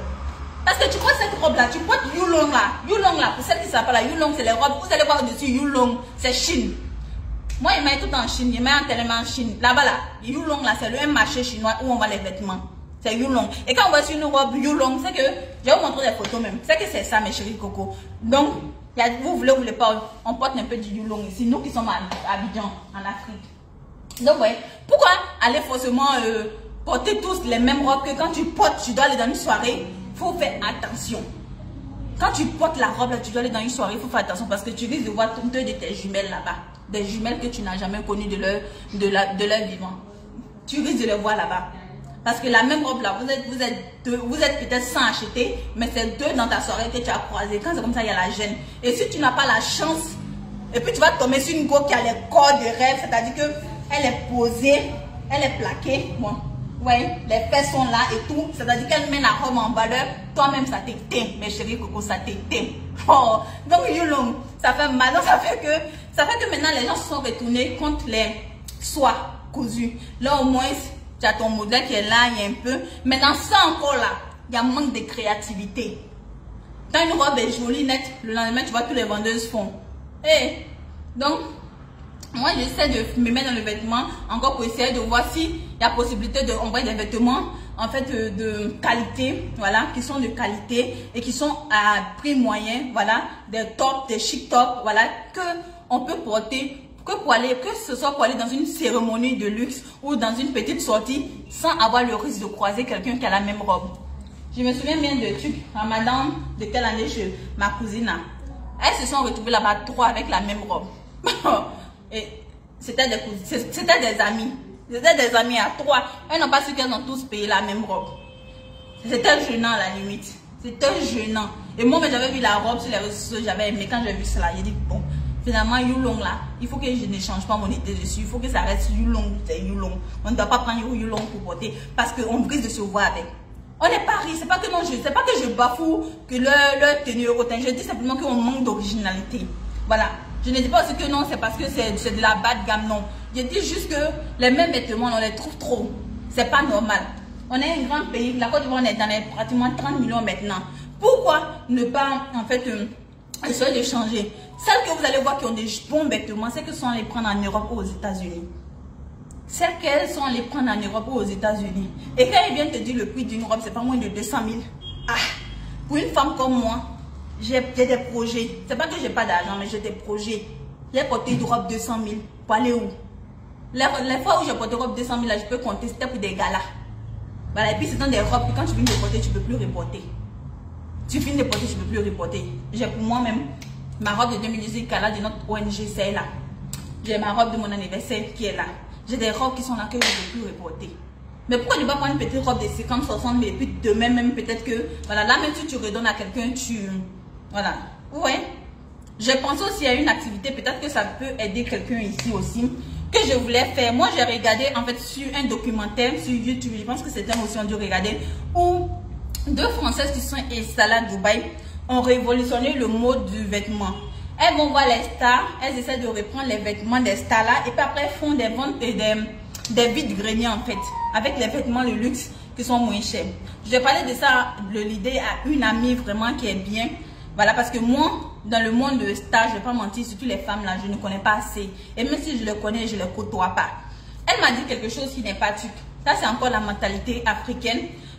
Parce que tu vois cette robe là, tu portes Yulong là. Yulong là, pour celles qui s'appellent là, Yulong c'est les robes. Vous allez voir dessus Yulong, c'est Chine. Moi, il m'a tout en Chine, il m'a tellement en Chine. Là-bas là, Yulong là, c'est le même marché chinois où on vend les vêtements. C'est Yulong. Et quand on voit sur une robe Yulong, c'est que, je vais vous montrer des photos même. C'est que c'est ça mes chéris coco. Donc, vous voulez pas, on porte un peu du Yulong ici. Nous qui sommes à Abidjan, en Afrique. Donc, ouais, pourquoi aller forcément porter tous les mêmes robes que quand tu portes, tu dois aller dans une soirée? Il faut faire attention. Quand tu portes la robe, là, tu dois aller dans une soirée, il faut faire attention parce que tu risques de voir deux de tes jumelles là-bas. Des jumelles que tu n'as jamais connues de leur vivant. Tu risques de les voir là-bas. Parce que la même robe là, vous êtes peut-être sans acheter, mais c'est deux dans ta soirée que tu as croisé. Quand c'est comme ça, il y a la gêne. Et si tu n'as pas la chance, et puis tu vas tomber sur une go qui a les corps de rêve, c'est-à-dire que elle est posée, elle est plaquée. Bon, ouais, les fesses sont là et tout. C'est-à-dire qu'elle met la robe en valeur. Toi-même, ça t'éteint, mes chéris coco, ça t'éteint. Oh, donc Yulong, ça fait mal. Donc, ça fait que maintenant les gens se sont retournés contre les soies cousues. Là, au moins, tu as ton modèle qui est là, il y a un peu. Mais dans ça encore là, il y a un manque de créativité. Quand une robe est jolie, nette, le lendemain, tu vois que les vendeuses font. Et donc, moi, j'essaie de me mettre dans le vêtement encore pour essayer de voir s'il y a possibilité d'envoyer des vêtements en fait de qualité, voilà, qui sont de qualité et qui sont à prix moyen, voilà, des tops, des chic tops, voilà, que on peut porter que ce soit pour aller dans une cérémonie de luxe ou dans une petite sortie sans avoir le risque de croiser quelqu'un qui a la même robe. Je me souviens bien de trucs, Ramadan, de telle année chez ma cousine. Elles se sont retrouvées là-bas trois avec la même robe. Et c'était des amis. C'était des amis à trois. Elles n'ont pas su qu'elles ont tous payé la même robe. C'était gênant à la limite. C'était gênant. Et moi, j'avais vu la robe sur les réseaux sociaux, j'avais aimé. Quand j'ai vu cela, j'ai dit, bon, finalement, Yulong là, il faut que je ne change pas mon idée dessus. Il faut que ça reste Yulong, c'est Yulong. On ne doit pas prendre Yulong pour porter parce qu'on risque de se voir avec. On n'est pas riche, c'est pas que non, c'est pas que je bafoue que leur tenue est haute. Je dis simplement qu'on manque d'originalité. Voilà. Je ne dis pas aussi que non, c'est parce que c'est de la bas de gamme, non. Je dis juste que les mêmes vêtements, on les trouve trop. C'est pas normal. On est un grand pays. La Côte d'Ivoire, on est dans les pratiquement 30 millions maintenant. Pourquoi ne pas, en fait, essayer de changer? Celles que vous allez voir qui ont des bons vêtements, c'est que sont les prendre en Europe ou aux États-Unis. Celles qu'elles sont allées prendre en Europe ou aux États-Unis. Et quand ils viennent te dire le prix d'une robe, c'est pas moins de 200 000. Ah, pour une femme comme moi, j'ai des projets. C'est pas que j'ai pas d'argent, mais j'ai des projets. J'ai porté une robe 200 000. Pour aller où? Les fois où j'ai porté une robe 200 000, là, je peux compter, c'était pour des galas. Voilà, et puis c'est dans des robes que quand tu finis de porter, tu peux plus reporter. Tu finis de porter, tu peux plus reporter. J'ai pour moi-même ma robe de 2018 gala de notre ONG, c'est là. J'ai ma robe de mon anniversaire qui est là. J'ai des robes qui sont là que je ne peux plus reporter. Mais pourquoi ne pas prendre une petite robe de 50, 60 000 et puis demain même peut-être que, voilà, là même si tu redonnes à quelqu'un, voilà. Ouais. J'ai pensé aussi à une activité, peut-être que ça peut aider quelqu'un ici aussi, que je voulais faire. Moi, j'ai regardé en fait sur un documentaire sur YouTube, je pense que c'était aussi on dû regarder, où deux Françaises qui sont installées à Dubaï ont révolutionné le mode du vêtement. Elles vont voir les stars, elles essaient de reprendre les vêtements des stars là, et puis après elles font des ventes et des vides-greniers en fait, avec les vêtements de luxe qui sont moins chers. Je vais parler de ça, de l'idée à une amie vraiment qui est bien. Voilà, parce que moi, dans le monde de stage, je ne vais pas mentir, surtout les femmes là, je ne connais pas assez. Et même si je les connais, je ne les côtoie pas. Elle m'a dit quelque chose qui n'est pas tuque. Ça, c'est encore la mentalité africaine.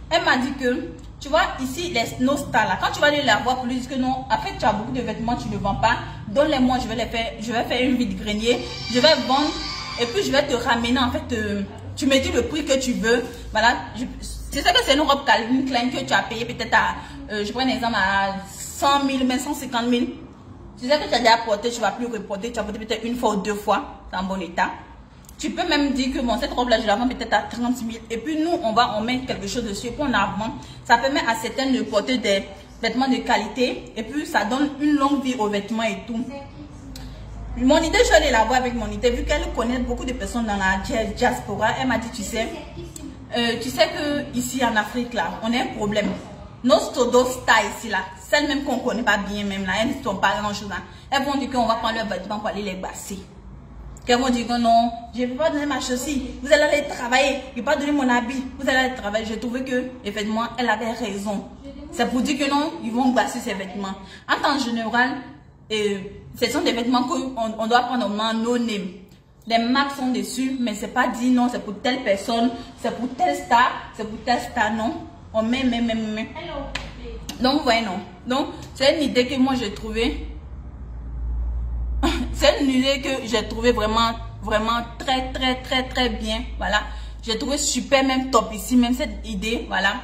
Elle m'a dit que, tu vois, ici, nos stars là, quand tu vas aller la voir pour lui dire que non, après tu as beaucoup de vêtements, tu ne vends pas, donne-les-moi, je vais faire une vide-grenier, je vais vendre, et puis je vais te ramener, en fait, tu me dis le prix que tu veux. Voilà, c'est ça que c'est une robe Calvin Klein que tu as payé peut-être à, je prends un exemple, à 100 000, mais 150 000. Tu sais que tu as déjà porté, tu ne vas plus reporter, tu as porté peut-être une fois ou deux fois, c'est en bon état. Tu peux même dire que bon, cette robe-là, je la vends peut-être à 30 000. Et puis nous, on met quelque chose dessus, et puis on la vend. Ça permet à certaines de porter des vêtements de qualité, et puis ça donne une longue vie aux vêtements et tout. Mon idée, je suis allée la voir avec mon idée, vu qu'elle connaît beaucoup de personnes dans la diaspora. Elle m'a dit, tu sais que ici en Afrique, là, on a un problème. Nos stars ici, là, celles même qu'on ne connaît pas bien, même là, elles ne sont pas grand-chose. Là. Elles vont dire qu'on va prendre leurs vêtements pour aller les basser. Qu'elles vont dire que non, je ne vais pas donner ma chaussure, vous allez aller travailler, je ne vais pas donner mon habit, vous allez aller travailler. J'ai trouvé que, effectivement, elle avait raison. C'est pour dire que non, ils vont basser ces vêtements. En temps général, ce sont des vêtements qu'on doit prendre au moins no name. Les marques sont dessus, mais c'est pas dit non, c'est pour telle personne, c'est pour telle star, non. On met. Donc, vous voyez, non. Donc, c'est une idée que moi j'ai trouvée. C'est une idée que j'ai trouvé vraiment très bien. Voilà. J'ai trouvé super, même top ici, même cette idée. Voilà.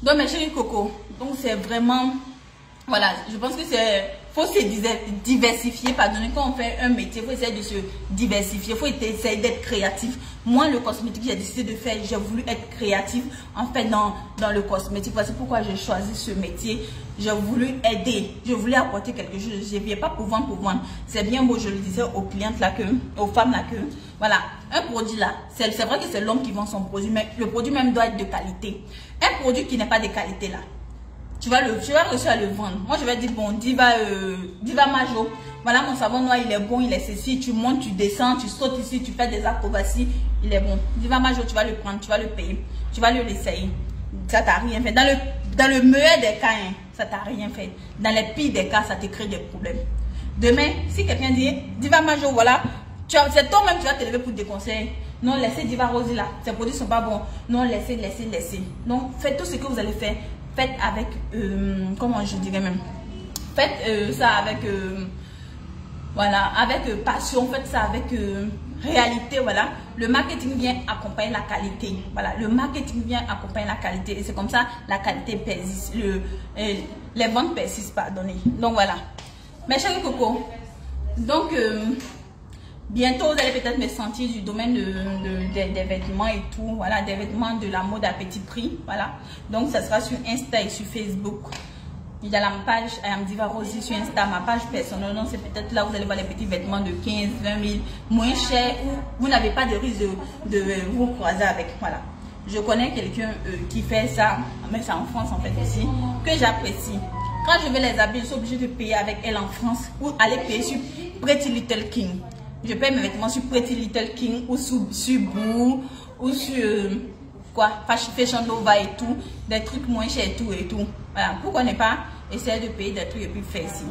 Donc, mes chéris Coco. Donc, c'est vraiment. Voilà. Je pense que c'est. Faut se diversifier. Pardonnez, quand on fait un métier, il faut essayer de se diversifier. Il faut essayer d'être créatif. Moi, le cosmétique, j'ai décidé de faire. J'ai voulu être créatif. En fait, dans le cosmétique. Voici pourquoi j'ai choisi ce métier. J'ai voulu aider. Je voulais apporter quelque chose. Je ne viens pas pour vendre. C'est bien beau, je le disais aux clientes là que, aux femmes là que, voilà, un produit là, c'est vrai que c'est l'homme qui vend son produit, mais le produit même doit être de qualité. Un produit qui n'est pas de qualité là, tu vas réussir à le vendre. Moi, je vais dire, bon, Diva Majo, voilà, mon savon noir, il est bon, il est ceci, tu montes, tu descends, tu sautes ici, tu fais des acrobaties, il est bon. Diva Majo, tu vas le prendre, tu vas le payer, tu vas l'essayer. Ça t'a rien fait. Dans le meilleur des cas, hein, ça t'a rien fait. Dans les pires des cas, ça te crée des problèmes. Demain, si quelqu'un dit, Diva Majo, voilà, c'est toi-même qui vas te lever pour te conseiller. Non, laissez Diva Rosy là, ces produits sont pas bons. Non, laissez. Donc, faites tout ce que vous allez faire. Faites avec, comment je dirais même, faites ça avec, voilà, avec passion, faites ça avec réalité, voilà. Le marketing vient accompagner la qualité, voilà. Le marketing vient accompagner la qualité et c'est comme ça la qualité persiste, les ventes persistent, pardonnez. Donc voilà, mes chéris Coco, donc bientôt vous allez peut-être me sentir du domaine des vêtements et tout, voilà, des vêtements de la mode à petit prix, voilà. Donc ça sera sur Insta et sur Facebook. Il y a la page I am Diva Rosy sur Insta, ma page personnelle. Donc c'est peut-être là où vous allez voir les petits vêtements de 15, 20 000, moins chers, où vous n'avez pas de risque de vous croiser avec, voilà. Je connais quelqu'un qui fait ça, mais c'est en France en fait ici, que j'apprécie. Quand je vais les habiller, je suis obligée de payer avec elle en France ou aller payer sur Pretty Little King. Je paye mes vêtements sur Pretty Little King ou sur Boo ou sur Fashion Nova et tout, des trucs moins chers et tout. Voilà, pourquoi ne pas essayer de payer des trucs et puis faire ici.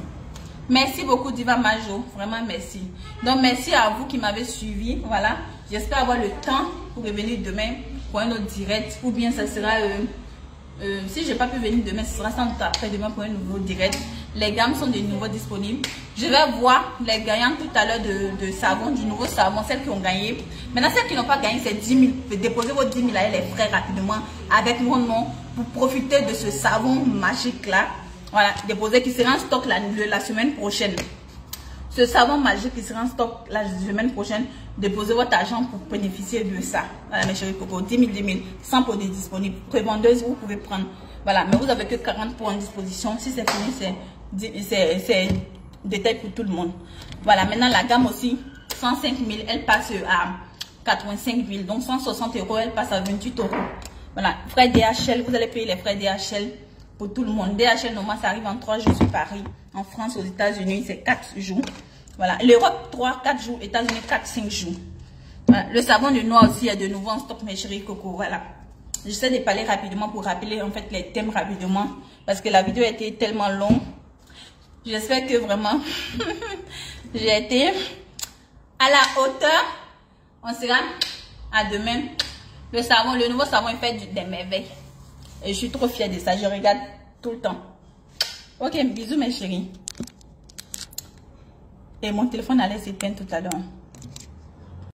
Merci beaucoup Diva Majo, vraiment merci. Donc merci à vous qui m'avez suivi, voilà. J'espère avoir le temps pour revenir demain pour un autre direct ou bien ça sera, si je n'ai pas pu venir demain, ce sera sans doute après-demain pour un nouveau direct. Les gammes sont de nouveau disponibles. Je vais voir les gagnants tout à l'heure de savon, du nouveau savon, celles qui ont gagné. Maintenant, celles qui n'ont pas gagné, c'est 10 000. Déposez vos 10 000 à les frais rapidement avec mon nom pour profiter de ce savon magique là. Voilà, déposez qui sera en stock la semaine prochaine. Ce savon magique qui sera en stock la semaine prochaine, déposez votre argent pour bénéficier de ça. Voilà mes chéris Coco, 10 000, 100 produits disponibles. Prévendeuse, vous pouvez prendre. Voilà, mais vous n'avez que 40 pour en disposition. Si c'est fini, c'est détail pour tout le monde. Voilà, maintenant la gamme aussi, 105 000, elle passe à 85 000. Donc 160 €, elle passe à 28 €. Voilà, frais DHL, vous allez payer les frais DHL pour tout le monde. DHL, normalement, ça arrive en 3 jours sur Paris. En France, aux États-Unis, c'est 4 jours. Voilà, l'Europe, 3-4 jours. États-Unis, 4-5 jours. Voilà. Le savon de noix aussi est de nouveau en stock, mes chéris Coco. Voilà. J'essaie de parler rapidement pour rappeler en fait les thèmes rapidement. Parce que la vidéo a été tellement longue. J'espère que vraiment, j'ai été à la hauteur. On sera à demain. Le savon, le nouveau savon, il fait des merveilles. Et je suis trop fière de ça. Je regarde tout le temps. Ok, bisous mes chéris. Et mon téléphone allait s'éteindre tout à l'heure.